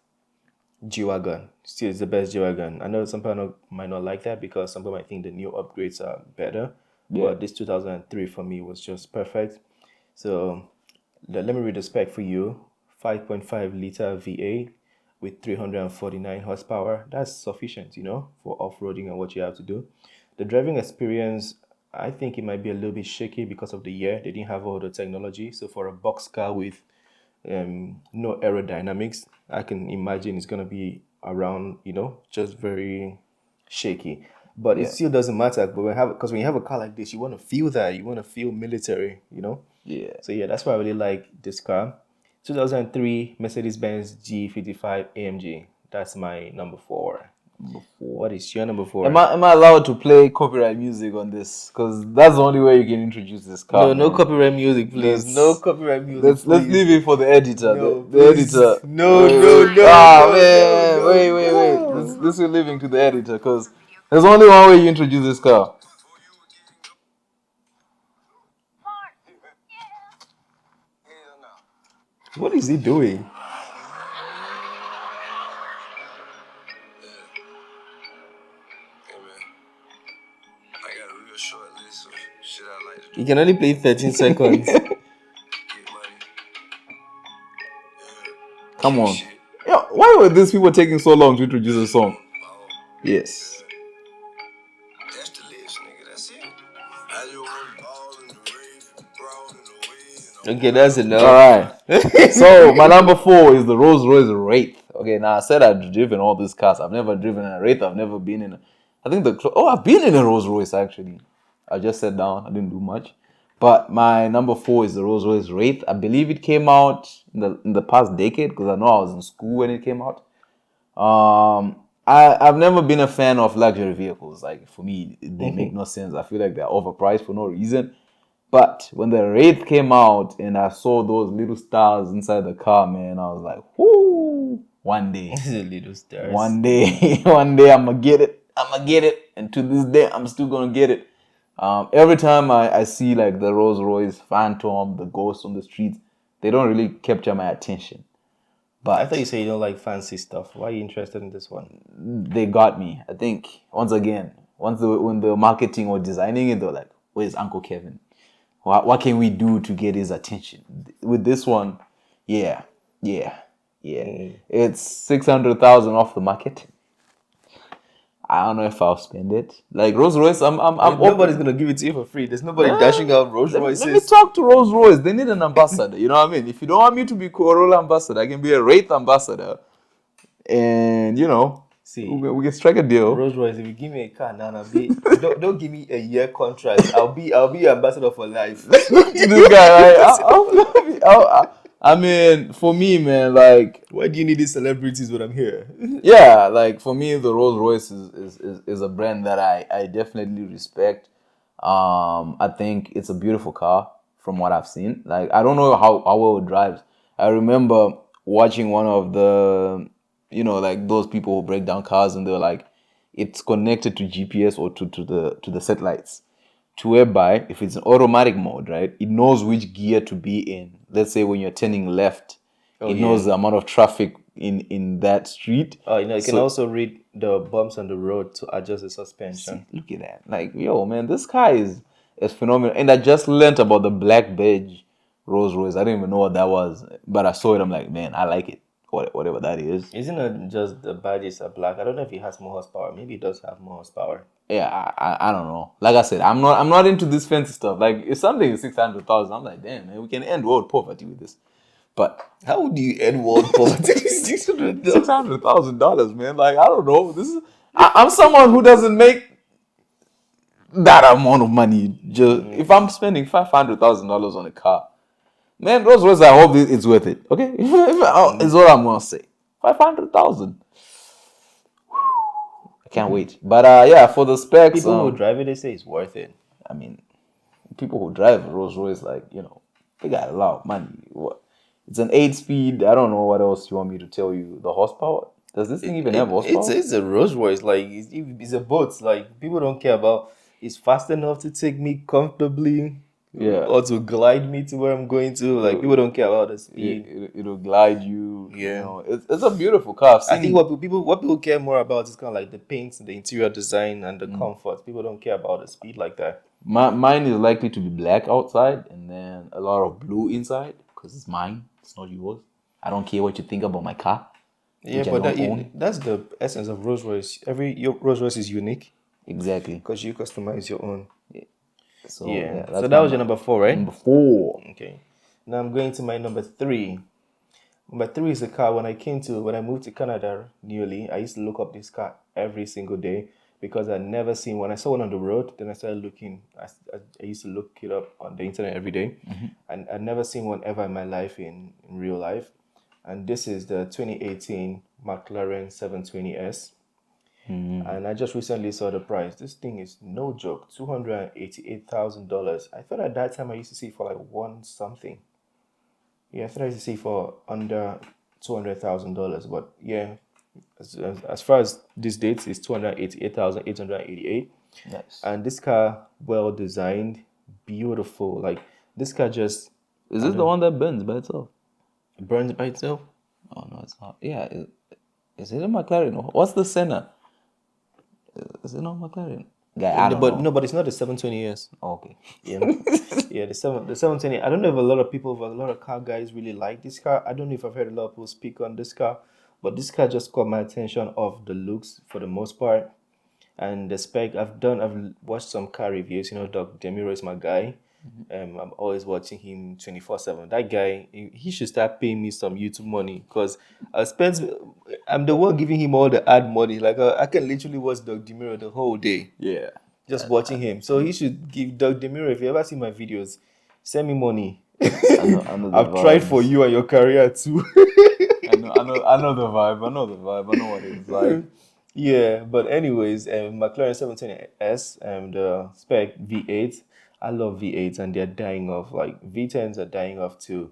G Wagon. Still, it's the best G Wagon. I know some people might not like that because some people might think the new upgrades are better. Yeah. But this 2003 for me was just perfect. So let me read the spec for you. 5.5 liter V8 with 349 horsepower. That's sufficient, for off-roading and what you have to do. The driving experience, I think it might be a little bit shaky because of the year. They didn't have all the technology. So for a box car with no aerodynamics, I can imagine it's going to be around, just very shaky. But it still doesn't matter. But when you have a car like this, you want to feel that. You want to feel military, Yeah. So yeah, that's why I really like this car. 2003 Mercedes-Benz G55 AMG. That's my number 4. What is your number 4? Am I allowed to play copyright music on this? Because that's the only way you can introduce this car. No copyright music, please. No copyright music. Let's leave it for the editor. No, the editor. No. Wait. This we're leaving to the editor because there's only one way you introduce this car. What is he doing? You can only play 13 seconds. Come on. Yeah, why were these people taking so long to introduce a song? Yes. That's the list, nigga. That's it. Okay, that's enough. Alright. So my number 4 is the RollsRoyce Wraith. Okay, now I said I've driven all these cars. I've never driven a Wraith. I've never been in I've been in a Rolls-Royce actually. I just sat down. I didn't do much. But my number 4 is the RollsRoyce Wraith. I believe it came out in the past decade because I know I was in school when it came out. I've never been a fan of luxury vehicles. Like, for me, they make no sense. I feel like they're overpriced for no reason. But when the Wraith came out and I saw those little stars inside the car, man, I was like, whoo, one day. The little stars. One day I'm going to get it. And to this day, I'm still going to get it. Every time I see like the Rolls-Royce Phantom, the Ghost on the streets, they don't really capture my attention. But I thought you said you don't like fancy stuff. Why are you interested in this one? They got me. I think, once again, when the marketing or designing it, they're like, where's Uncle Kevin? What can we do to get his attention? With this one, yeah. It's 600,000 off the market. I don't know if I'll spend it. Like Rolls-Royce, nobody's gonna give it to you for free. There's nobody dashing out Rolls-Royces. Let me talk to Rolls-Royce. They need an ambassador. You know what I mean? If you don't want me to be Corolla ambassador, I can be a Wraith ambassador. And see, we can strike a deal. Rolls-Royce, if you give me a car now, don't give me a year contract. I'll be ambassador for life. This guy, I mean, for me, man, like, why do you need these celebrities when I'm here? Yeah, like for me, the Rolls-Royce is a brand that I definitely respect. I think it's a beautiful car from what I've seen. Like, I don't know how well it drives. I remember watching one of the, like those people who break down cars, and they're like, it's connected to GPS or to the satellites, to whereby if it's an automatic mode, right, it knows which gear to be in. Let's say when you're turning left, it knows the amount of traffic in that street. Oh, it can also read the bumps on the road to adjust the suspension. See, look at that. Like, yo, man, this car is phenomenal. And I just learned about the black badge Rolls-Royce. I didn't even know what that was. But I saw it. I'm like, man, I like it. Whatever that is. Isn't it just the badges are black? I don't know if it has more horsepower. Maybe it does have more horsepower. Yeah, I don't know. Like I said, I'm not into this fancy stuff. Like, if something is 600,000, I'm like, damn, man, we can end world poverty with this. But how do you end world poverty with $600,000, man? Like, I don't know. I'm someone who doesn't make that amount of money. Just if I'm spending $500,000 on a car, man, Rolls-Royce, I hope it's worth it. Okay, is what I'm gonna say. 500,000. I can't wait. But yeah, for the specs, people who drive it, they say it's worth it. I mean, people who drive Rolls-Royce, like, they got a lot of money. What? It's an 8-speed. I don't know what else you want me to tell you. The horsepower. Does this thing even have horsepower? It's a Rolls Royce. Like it's a boat. Like people don't care about. It's fast enough to take me comfortably. Yeah. Or to glide me to where I'm going to. Like people don't care about the speed. It'll glide you. Yeah. You know, it's a beautiful car. I think what people care more about is kind of like the paint, the interior design, and the comfort. People don't care about the speed like that. Mine is likely to be black outside and then a lot of blue inside because it's mine. It's not yours. I don't care what you think about my car. Yeah, but that's the essence of Rolls Royce. Your Rolls Royce is unique. Exactly. Because you customize your own. So So that was your number 4, right? Number 4. Okay. Now I'm going to my number 3. Number 3 is a car when I moved to Canada newly, I used to look up this car every single day because I'd never seen one. I saw one on the road, then I started looking. I used to look it up on the internet every day. And I'd never seen one ever in my life in real life. And this is the 2018 McLaren 720S. And I just recently saw the price. This thing is no joke, $288,000. I thought at that time I used to see it for like one something. Yeah, I thought I used to see it for under $200,000. But yeah, as far as this date, it's $288,888. Nice. And this car, well designed, beautiful. Like this car just is this the one that burns by itself? Burns by itself? Oh no, it's not. Yeah, is it a McLaren? What's the Senna? Is it not McLaren? Yeah, I don't know. No, but it's not the 720S. Oh, okay. Yeah, yeah. The 720. I don't know if a lot of car guys really like this car. I don't know if I've heard a lot of people speak on this car, but this car just caught my attention of the looks for the most part, and the spec. I've watched some car reviews. You know, Doc Demiro is my guy. I'm always watching him 24/7. That guy, he should start paying me some YouTube money because I'm the one giving him all the ad money. Like I can literally watch Doc Demiro the whole day. Yeah. Just watching him. So he should give Doc Demiro, if you ever see my videos, send me money. I've tried for you and your career too. I know the vibe. I know what it's like. Yeah, but anyways, McLaren 720S, the spec V8. I love V8s and they're dying off. Like V10s are dying off too,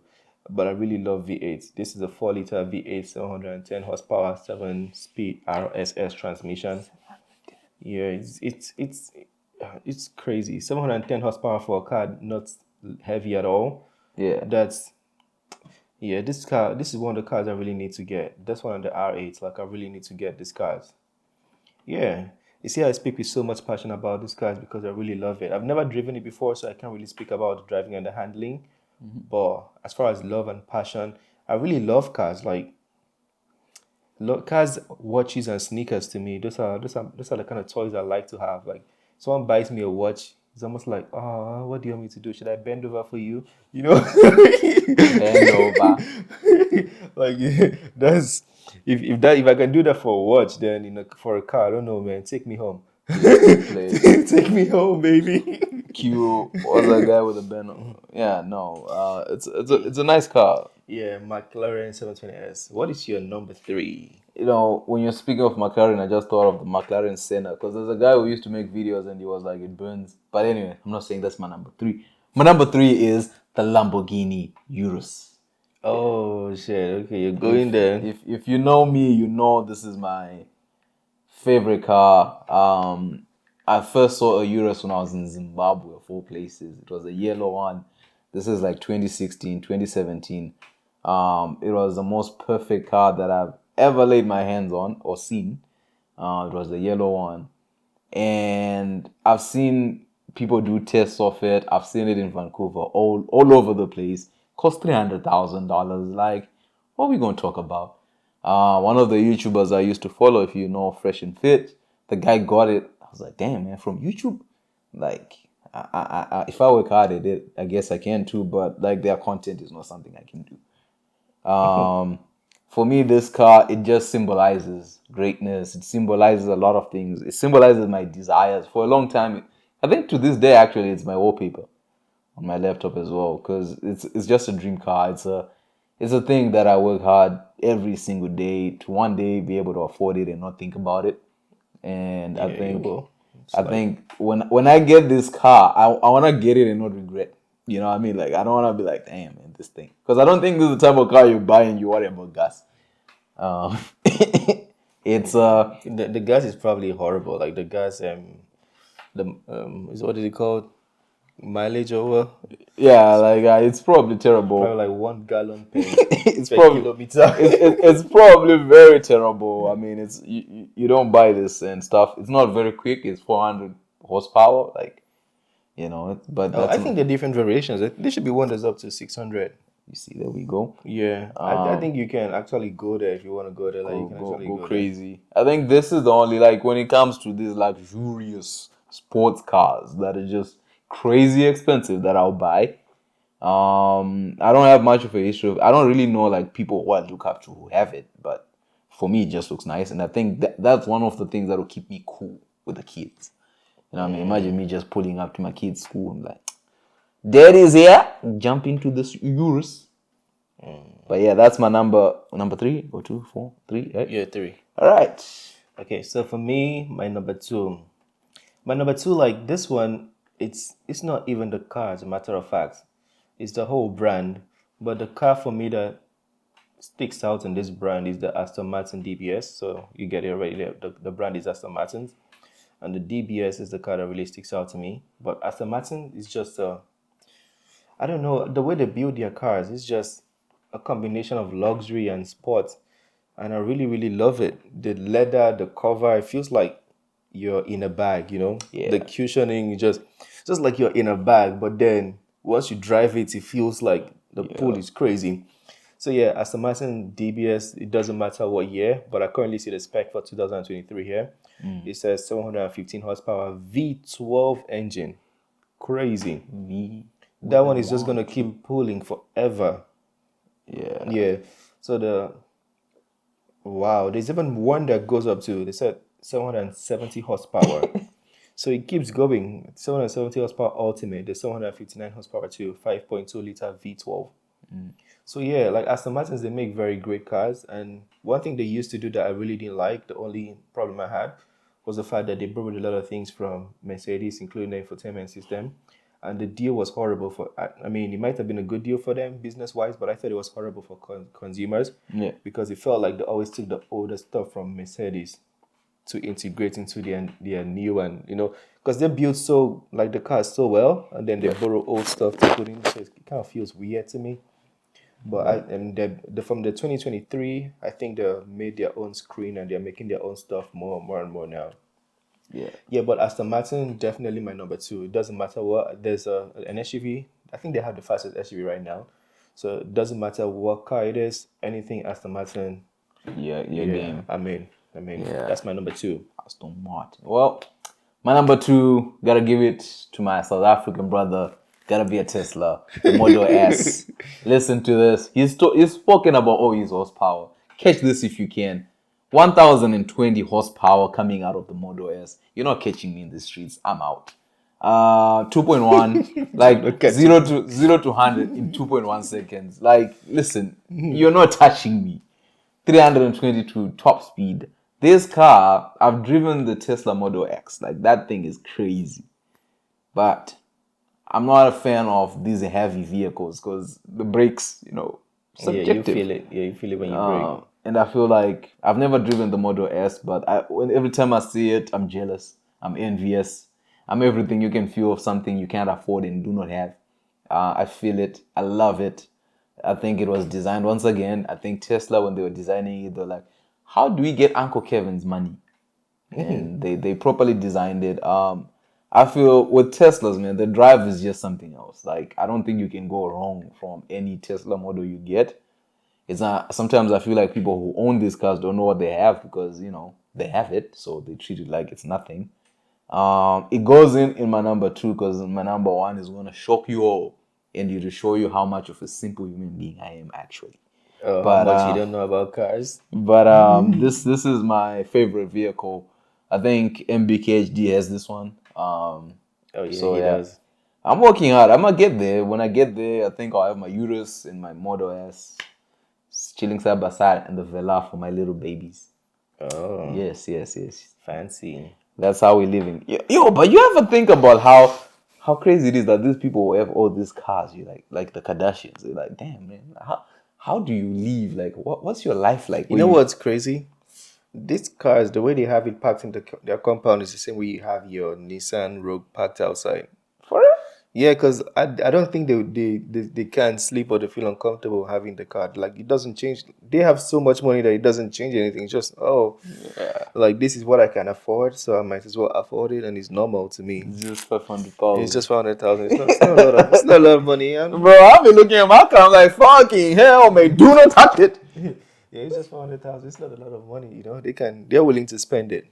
but I really love V8s. This is a 4-liter V8, 710 horsepower, 7-speed RSS transmission. Yeah, it's crazy. 710 horsepower for a car not heavy at all. Yeah, this is one of the cars I really need to get. That's one of the R8s. Like I really need to get these cars. Yeah. You see, I speak with so much passion about these cars because I really love it. I've never driven it before, so I can't really speak about the driving and the handling. But as far as love and passion, I really love cars. Like cars, watches, and sneakers to me. Those are the kind of toys I like to have. Like someone buys me a watch, it's almost like, oh, what do you want me to do? Should I bend over for you? You know, bend over. Like that's. If I can do that for a watch, then for a car, I don't know, man. Take me home. Take me home, baby. Q was that guy with a bend? Yeah, no. It's a nice car. Yeah, McLaren 720S. What is your number 3? You know, when you're speaking of McLaren, I just thought of the McLaren Senna because there's a guy who used to make videos and he was like, it burns. But anyway, I'm not saying that's my number 3. My number 3 is the Lamborghini Urus. Oh shit! Okay, you're going there. If you know me, you know this is my favorite car. I first saw a Urus when I was in Zimbabwe, of all places. It was a yellow one. This is like 2016, 2017. It was the most perfect car that I've ever laid my hands on or seen. It was the yellow one, and I've seen people do tests of it. I've seen it in Vancouver, all over the place. Cost $300,000. Like, what are we going to talk about? One of the YouTubers I used to follow, if you know Fresh and Fit, the guy got it. I was like, damn, man, from YouTube? Like, if I work hard at it, I guess I can too, but like their content is not something I can do. For me, this car, it just symbolizes greatness. It symbolizes a lot of things. It symbolizes my desires. For a long time, I think to this day, actually, it's my wallpaper on my laptop as well, because it's just a dream car. It's a thing that I work hard every single day to one day be able to afford it and not think about it. And I think when I get this car, I want to get it and not regret. You know what I mean? Like I don't want to be like, damn, man, this thing, because I don't think this is the type of car you buy and you worry about gas. It's The gas is probably horrible. Like the gas, is what is it called? Mileage over? yeah, like it's probably terrible. Probably like 1 gallon per, It's per probably kilometer. it's probably very terrible. I mean, it's you don't buy this and stuff. It's not very quick. It's 400 horsepower, like but Oh, that's I think there are different variations. There should be one that's up to 600. you see, there we go. Yeah, I think you can actually go there if you want to go there. Like you can actually Go go crazy. I think this is the only, like, when it comes to these luxurious sports cars that are just crazy expensive, that I'll buy. I don't have much of a history. I don't really know like people who I look up to who have it, but for me it just looks nice, and I think that's one of the things that will keep me cool with the kids. You know what I mean? Imagine me just pulling up to my kids' school and like, Daddy's here, jump into this Urus. But yeah, that's my number 3 or 2, 4, 3, right? Yeah, 3. All right. Okay, so for me, my number two, like this one, it's not even the car, as a matter of fact. It's the whole brand. But the car for me that sticks out in this brand is the Aston Martin DBS. So you get it already. The brand is Aston Martin. And the DBS is the car that really sticks out to me. But Aston Martin is just I don't know, the way they build their cars is just a combination of luxury and sport. And I really, really love it. The leather, the cover, it feels like you're in a bag, Yeah. The cushioning, just like you're in a bag. But then once you drive it, it feels like the pull is crazy. So yeah, Aston Martin DBS, it doesn't matter what year, but I currently see the spec for 2023 here. It says 715 horsepower V12 engine. Crazy. That one is just going to keep pulling forever. Yeah. Yeah. So wow, there's even one that goes up to, they said 770 horsepower. So it keeps going. 770 horsepower ultimate. There's 759 horsepower to 5.2 liter V12. So yeah, like Aston Martins, they make very great cars. And one thing they used to do that I really didn't like, the only problem I had, was the fact that they borrowed a lot of things from Mercedes, including the infotainment system. And the deal was horrible for, I mean, it might have been a good deal for them business-wise, but I thought it was horrible for consumers. Yeah. Because it felt like they always took the older stuff from Mercedes to integrate into their new one, because they build the cars so well, and then they borrow old stuff to put in, so it kind of feels weird to me. But from the 2023, I think they made their own screen and they're making their own stuff more and more now. Yeah, but Aston Martin, definitely my number 2. It doesn't matter what. There's an SUV. I think they have the fastest SUV right now. So it doesn't matter what car it is. Anything Aston Martin. Game. I mean, that's my number 2. Aston Martin. Well, my number 2, gotta give it to my South African brother. Gotta be a Tesla, the Model S. Listen to this. He's spoken about his horsepower. Catch this if you can. 1,020 horsepower coming out of the Model S. You're not catching me in the streets. I'm out. 2.1, like 0 to 100 in 2.1 seconds. Like, listen, you're not touching me. 322 top speed. This car, I've driven the Tesla Model X. Like, that thing is crazy. But I'm not a fan of these heavy vehicles because the brakes, subjective. Yeah, you feel it. Yeah, you feel it when you brake. And I feel like I've never driven the Model S, but every time I see it, I'm jealous. I'm envious. I'm everything you can feel of something you can't afford and do not have. I feel it. I love it. I think it was designed, once again, I think Tesla, when they were designing it, they're like, how do we get Uncle Kevin's money? And they properly designed it. I feel with Teslas, man, the drive is just something else. Like, I don't think you can go wrong from any Tesla model you get. It's not, sometimes I feel like people who own these cars don't know what they have because, they have it. So they treat it like it's nothing. It goes in my number 2 because my number 1 is going to shock you all and to show you how much of a simple human being I am actually. But how much you don't know about cars. But this is my favorite vehicle. I think MBKHD has this one. He does. I'm working hard. I'm gonna get there. When I get there, I think I'll have my Urus and my Model S chilling side by side and the Vela for my little babies. Oh. Yes. Fancy. That's how we're living. Yo, but you ever think about how crazy it is that these people have all these cars? You like the Kardashians. You're like, damn, man. How do you live? Like, what's your life like? You know what's crazy? these cars, the way they have it packed in their compound is the same way you have your Nissan Rogue packed outside. For real? Yeah, because I don't think they can sleep or they feel uncomfortable having the car. Like, it doesn't change. They have so much money that it doesn't change anything. It's just, like, this is what I can afford, so I might as well afford it, and it's normal to me. It's just 500,000. It's just 500,000. It's not a lot of. It's not a lot of money. Bro, I've been looking at my car. I'm like, fucking hell, man, do not touch it. Yeah, it's just 400,000. It's not a lot of money, you know. They're willing to spend it.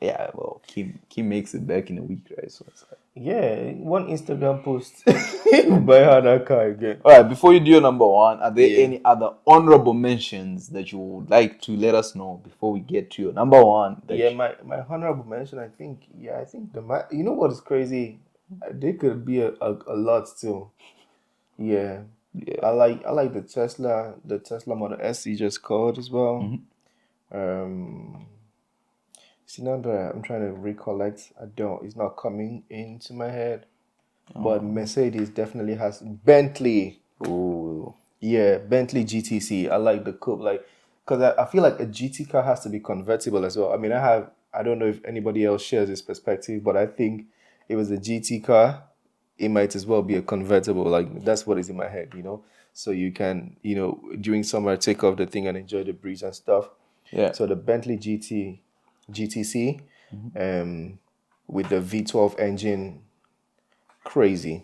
Yeah, well, Kim makes it back in a week, right? So it's like, Yeah, one Instagram post, buy her that car again. all right, before you do your number one, are there any other honorable mentions that you would like to let us know before we get to your number one? My honorable mention, I think you know what is crazy? They could be a lot too. Yeah. I like the Tesla Model S you just called as well. See, now that I'm trying to recollect, it's not coming into my head. But Mercedes definitely has Bentley. Oh, Yeah, Bentley GTC. I like the coupe, like, because I feel like a GT car has to be convertible as well. I mean, I don't know if anybody else shares this perspective, but I think if it was a GT car, it might as well be a convertible. Like, that's what is in my head, you know. So you can, you know, during summer, take off the thing and enjoy the breeze and stuff. yeah. So the Bentley GTC, with the V12 engine, crazy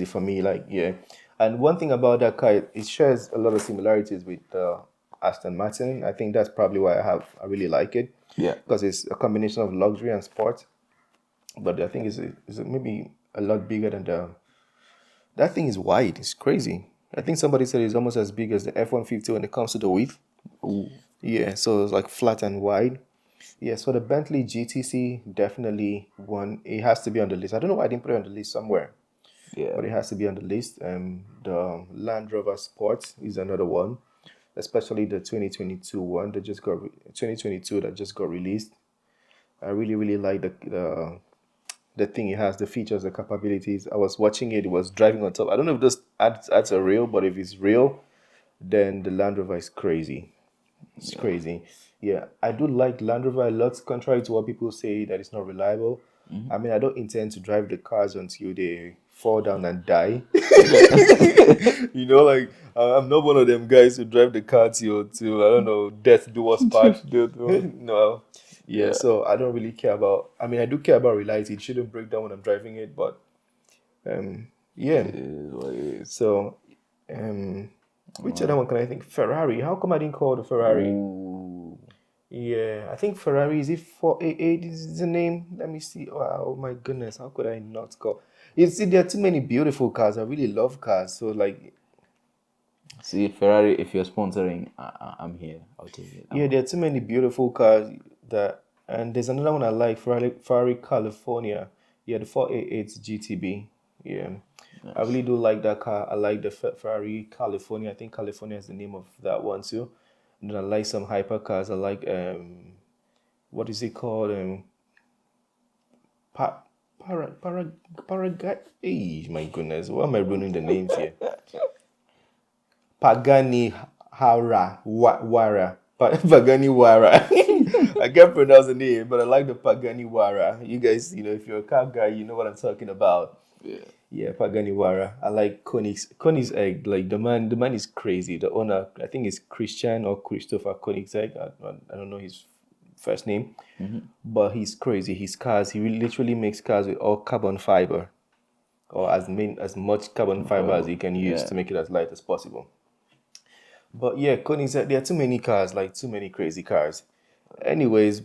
for me. Like, yeah. And one thing about that car, it shares a lot of similarities with Aston Martin. I think that's probably why I really like it. Yeah. Because it's a combination of luxury and sport. But I think it's maybe a lot bigger than that thing is wide. It's crazy. I think somebody said it's almost as big as the F-150 when it comes to the width. Ooh. Yeah, so it's like flat and wide. Yeah, so the Bentley GTC, definitely one. It has to be on the list. I don't know why I didn't put it on the list somewhere. Yeah. But it has to be on the list. The Land Rover Sport is another one, especially the 2022 one that just got 2022 that just got released. I really like the thing it has, the features, the capabilities. I was watching it. It was driving on top. I don't know if this adds a real, but if it's real, then the Land Rover is crazy. It's crazy. Yeah, I do like Land Rover a lot, contrary to what people say that it's not reliable. I mean, I don't intend to drive the cars until they fall down and die. You know, like, I'm not one of them guys who drive the car till I don't know, death do us part. No. Yeah, so I don't really care about. I mean, I do care about reliability. It shouldn't break down when I'm driving it, but yeah. So, which other one can I think? Ferrari. How come I didn't call the Ferrari? Ooh. Yeah, I think Ferrari, is it 488 is the name? Let me see. Oh my goodness, how could I not call? You see, there are too many beautiful cars. I really love cars. So, like, See, Ferrari, if you're sponsoring, I'm here. I'll take it. yeah, there are too many beautiful cars and there's another one I like, Ferrari California. Yeah, the 488 GTB. Yeah. Nice. I really do like that car. I like the Ferrari California. I think California is the name of that one too. And then I like some hypercars. I like what is it called? Hey, my goodness, why am I ruining the names here? Pagani Wara. Pagani Wara. I can't pronounce the name, but I like the Pagani Wara. You guys, you know, if you're a car guy, you know what I'm talking about. Yeah, Pagani Wara. I like Koenigsegg. Like, the man is crazy. The owner, I think it's Christian or Christopher Koenigsegg. I don't know his first name, but he's crazy. His cars, he literally makes cars with all carbon fiber, or as much carbon fiber as he can use to make it as light as possible. But yeah, Koenigsegg, there are too many cars, like too many crazy cars. Anyways,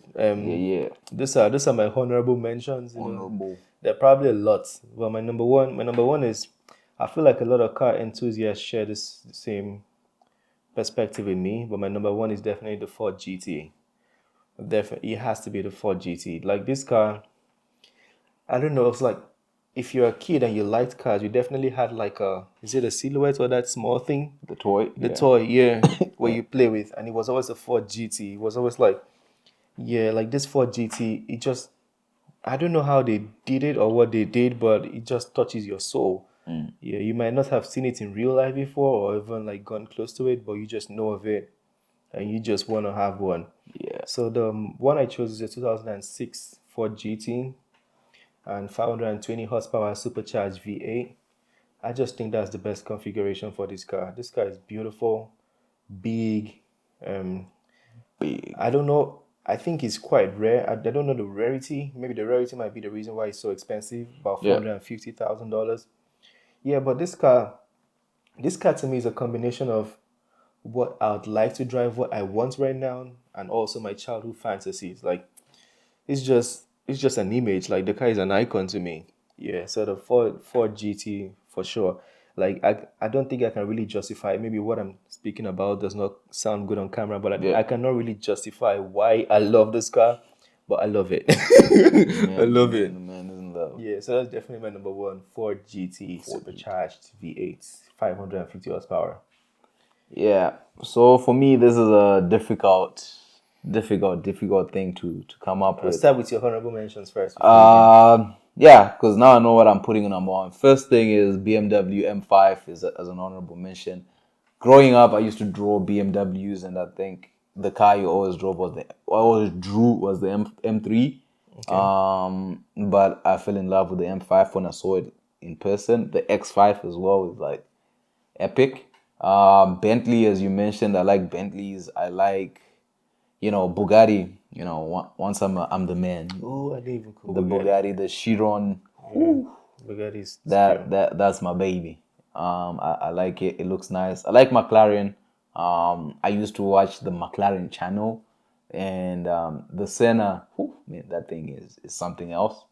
these are my honorable mentions. Honorable. There are probably a lot. Well, my number one is, I feel like a lot of car enthusiasts share this same perspective with me, but my number one is definitely the Ford GT. Definitely, it has to be the Ford GT. Like, this car, I don't know, it's like, if you're a kid and you liked cars, you definitely had like is it a Silhouette or that small thing? The toy? The toy, yeah, where you play with. And it was always a Ford GT. It was always like, yeah, like this Ford GT, it just, I don't know how they did it or what they did, but it just touches your soul. Yeah, you might not have seen it in real life before or even like gone close to it, but you just know of it. and you just want to have one. Yeah. So the one I chose is a 2006 Ford GT and 520 horsepower supercharged V8. I just think that's the best configuration for this car. This car is beautiful, big. Big. I don't know. I think it's quite rare. I don't know the rarity. Maybe the rarity might be the reason why it's so expensive, about $450,000. Yeah, but this car to me is a combination of what I would like to drive, what I want right now, and also my childhood fantasies. Like it's just an image. Like the car is an icon to me. Yeah, so the Ford GT for sure. Like I don't think I can really justify. Maybe what I'm speaking about does not sound good on camera, but I cannot really justify why I love this car, but I love it. I love it. The man is in love. Yeah, so that's definitely my number one. Ford GT supercharged V8, 550 horsepower. Yeah. So for me, this is a difficult thing to come up Let's with. start with your honorable mentions first. Yeah, because now I know what I'm putting on number one. First thing is BMW M5 as an honorable mention. Growing up, I used to draw BMWs, and I think the car you always drew was the M3. Okay. But I fell in love with the M5 when I saw it in person. The X5 as well is like epic. Bentley, as you mentioned, I like Bentleys. I like, Bugatti. Once I'm the man. Oh, I didn't even call the Bugatti, the Chiron. Bugatti's That's my baby. I like it. It looks nice. I like McLaren. I used to watch the McLaren channel, and the Senna. Man, that thing is something else.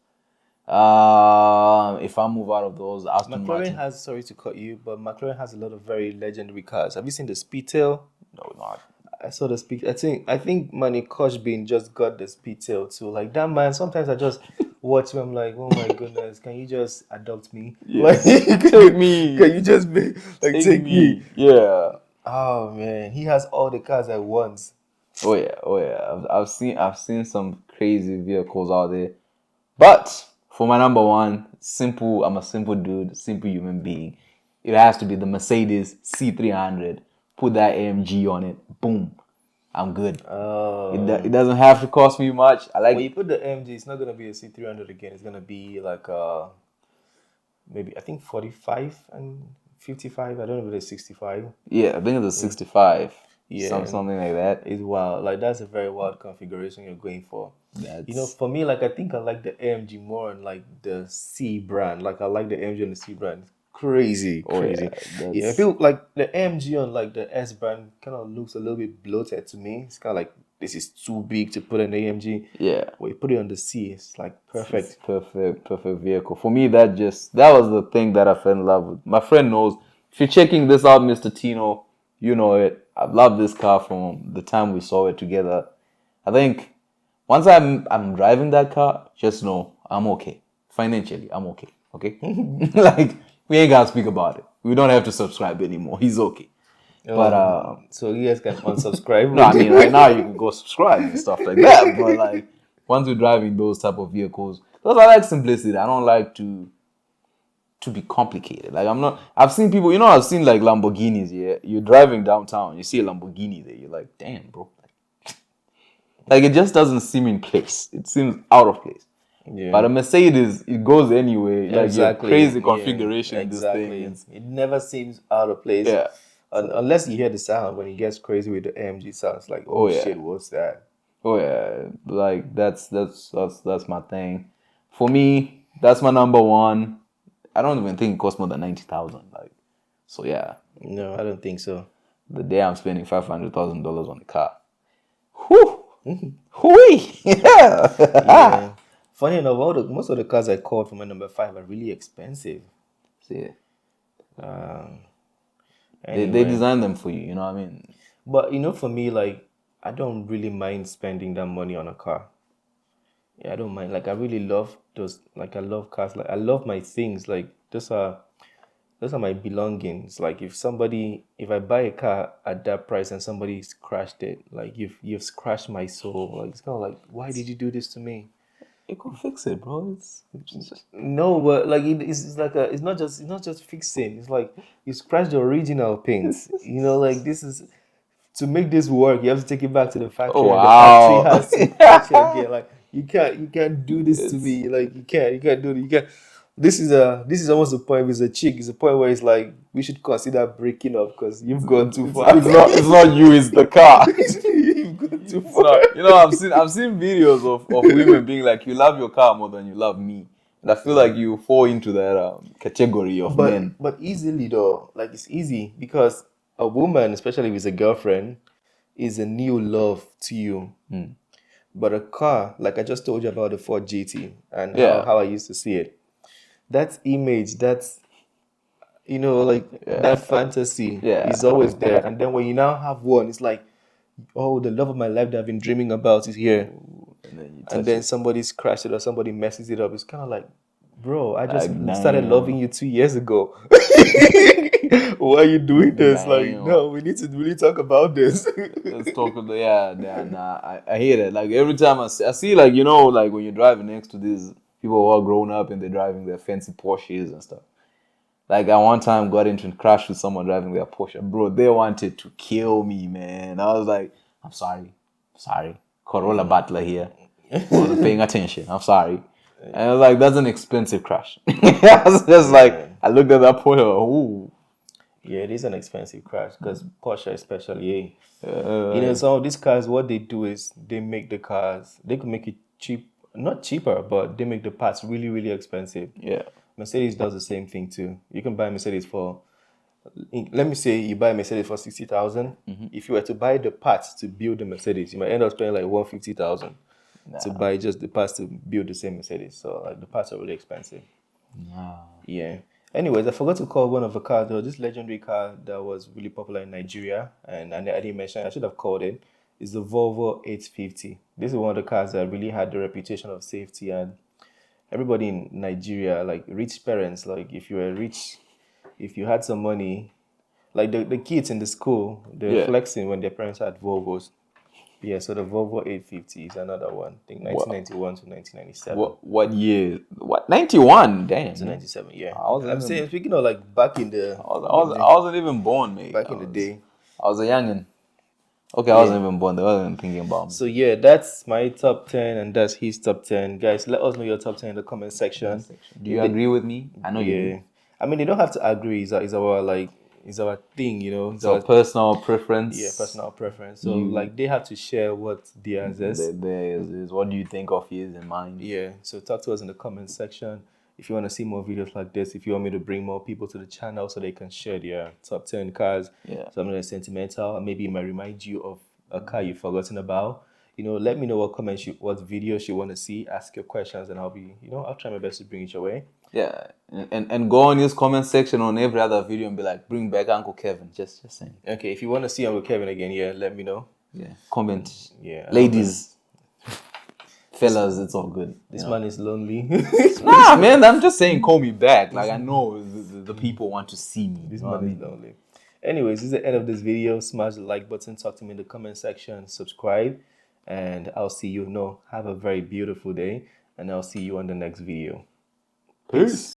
If I move out of those, Aston Martin has. Sorry to cut you, but McLaren has a lot of very legendary cars. Have you seen the Speedtail? No, not. I saw the speed. I think Manny Koshbin just got the Speedtail too. Like that man. Sometimes I just watch him. I'm like, oh my goodness, can you just adopt me? Yes. Like, take me. Can you just be like take me? Yeah. Oh man, he has all the cars at once. Oh yeah. I've seen some crazy vehicles out there, but for my number one, simple. I'm a simple dude, simple human being. It has to be the Mercedes C300. Put that AMG on it. Boom. I'm good. It doesn't have to cost me much. I like. When you put the AMG, it's not gonna be a C300 again. It's gonna be like maybe I think 45 and 55. I don't know if it's 65. Yeah, I think it's a 65. Yeah, something like that. It's wild. Like that's a very wild configuration you're going for. For me, like I think I like the AMG more on like the C brand. Like I like the AMG on the C brand. Crazy. Yeah, I feel like the AMG on like the S brand kind of looks a little bit bloated to me. It's kind of like this is too big to put in the AMG. Yeah. When you put it on the C, it's like perfect. It's perfect vehicle. For me, that was the thing that I fell in love with. My friend knows. If you're checking this out, Mr. Tino, you know it. I've loved this car from the time we saw it together. I think once I'm driving that car, just know I'm okay. Financially, I'm okay. Okay? Like, we ain't gotta speak about it. We don't have to subscribe anymore. He's okay. But so you guys can unsubscribe. No, I mean right now you can go subscribe and stuff like that. But like once we're driving those type of vehicles, because I like simplicity. I don't like to be complicated. Like I've seen people, I've seen like Lamborghinis, yeah. You're driving downtown, you see a Lamborghini there, you're like, damn, bro. Like it just doesn't seem in place. It seems out of place. Yeah. But a Mercedes, it goes anyway. Like exactly. Crazy configuration. Exactly. This thing. It never seems out of place. Yeah. Unless you hear the sound when it gets crazy with the AMG sounds like, oh yeah. Shit, what's that? Oh yeah. Like that's my thing. For me, that's my number one. I don't even think it costs more than 90,000. Like, so yeah. No, I don't think so. The day I'm spending $500,000 on the car. Whoo! Hooey! Yeah. Funny enough, most of the cars I called for my number 5 are really expensive. See. Anyway. They design them for you, you know what I mean? But for me, like, I don't really mind spending that money on a car. Yeah, I don't mind. Like, I really love those. Like, I love cars. Like, I love my things. Like, those are my belongings. Like, if I buy a car at that price and somebody's crashed it, like, you've scratched my soul. Like, it's kind of like, why did you do this to me? You can fix it, bro. No, but like it's not just fixing. It's like you scratch the original paint. Like this is to make this work, you have to take it back to the factory. Oh, and wow. the factory has to patch it again. Like you can't do this to me. Like you can't do it. You can't. This is almost the point with a chick. It's a point where it's like we should consider breaking up because you've gone too far. It's not you, it's the car. You've gone too far. You know, I've seen videos of women being like, you love your car more than you love me. And I feel like you fall into that category of men. But easily though, like it's easy because a woman, especially if it's a girlfriend, is a new love to you. But a car, like I just told you about the Ford GT and how I used to see it, that image, that's that fantasy is always there. And then when you now have one, it's like, oh, the love of my life that I've been dreaming about is here. And then somebody's crashed it or somebody messes it up. It's kind of like, bro, I just started loving you 2 years ago. Why are you doing this? Like, no, we need to really talk about this. Let's talk about I hear that. Like every time I see like, like when you're driving next to these people who are grown up and they're driving their fancy Porsches and stuff. Like I one time got into a crash with someone driving their Porsche. Bro, they wanted to kill me, man. I was like, I'm sorry. Corolla Butler here. Wasn't paying attention. I'm sorry. And I was like, that's an expensive crash. I was just like, I looked at that Porsche, ooh. Yeah, it is an expensive crash because Porsche especially, some of these cars, what they do is they make the cars, they could make it cheap, not cheaper, but they make the parts really, really expensive. Yeah. Mercedes does the same thing too. You can buy a Mercedes for, let me say you buy a Mercedes for 60,000. If you were to buy the parts to build the Mercedes, you might end up spending like 150,000 to buy just the parts to build the same Mercedes. So like the parts are really expensive. Yeah. Anyways, I forgot to call one of the cars. There was this legendary car that was really popular in Nigeria, and I didn't mention. I should have called it. It's the Volvo 850. This is one of the cars that really had the reputation of safety, and everybody in Nigeria, like rich parents, like if you were rich, if you had some money, like the kids in the school, they're flexing when their parents had Volvos. Yeah, so the Volvo 850 is another one. I think 1991 to 1997. What year? What 91? Damn. 1997. Yeah. I'm saying, speaking of like back in the, I wasn't even born, mate. Back in the day, I was a youngin. Okay, I wasn't even born. I wasn't thinking about me. So yeah, that's my top 10 and that's his top 10. Guys, let us know your top 10 in the comment section. Do you agree with me? I know you do. I mean, they don't have to agree. It's our thing, It's our personal preference. Yeah, personal preference. So like they have to share what theirs is. Theirs is. What do you think of his and mine? Yeah. So talk to us in the comment section. If you want to see more videos like this, if you want me to bring more people to the channel so they can share their top 10 cars, something that's sentimental, and maybe it might remind you of a car you've forgotten about. Let me know what what videos you want to see. Ask your questions, and I'll be, I'll try my best to bring it your way. Yeah, and go on his comment section on every other video and be like, bring back Uncle Kevin. Just saying. Okay, if you want to see Uncle Kevin again, let me know. Yeah, comment. Yeah, ladies, fellas, it's all good. This man is lonely. Nah, man, I'm just saying, call me back. Like I know the people want to see me. This man is lonely. Anyways, this is the end of this video. Smash the like button. Talk to me in the comment section. Subscribe, and I'll see you. Have a very beautiful day, and I'll see you on the next video. Peace.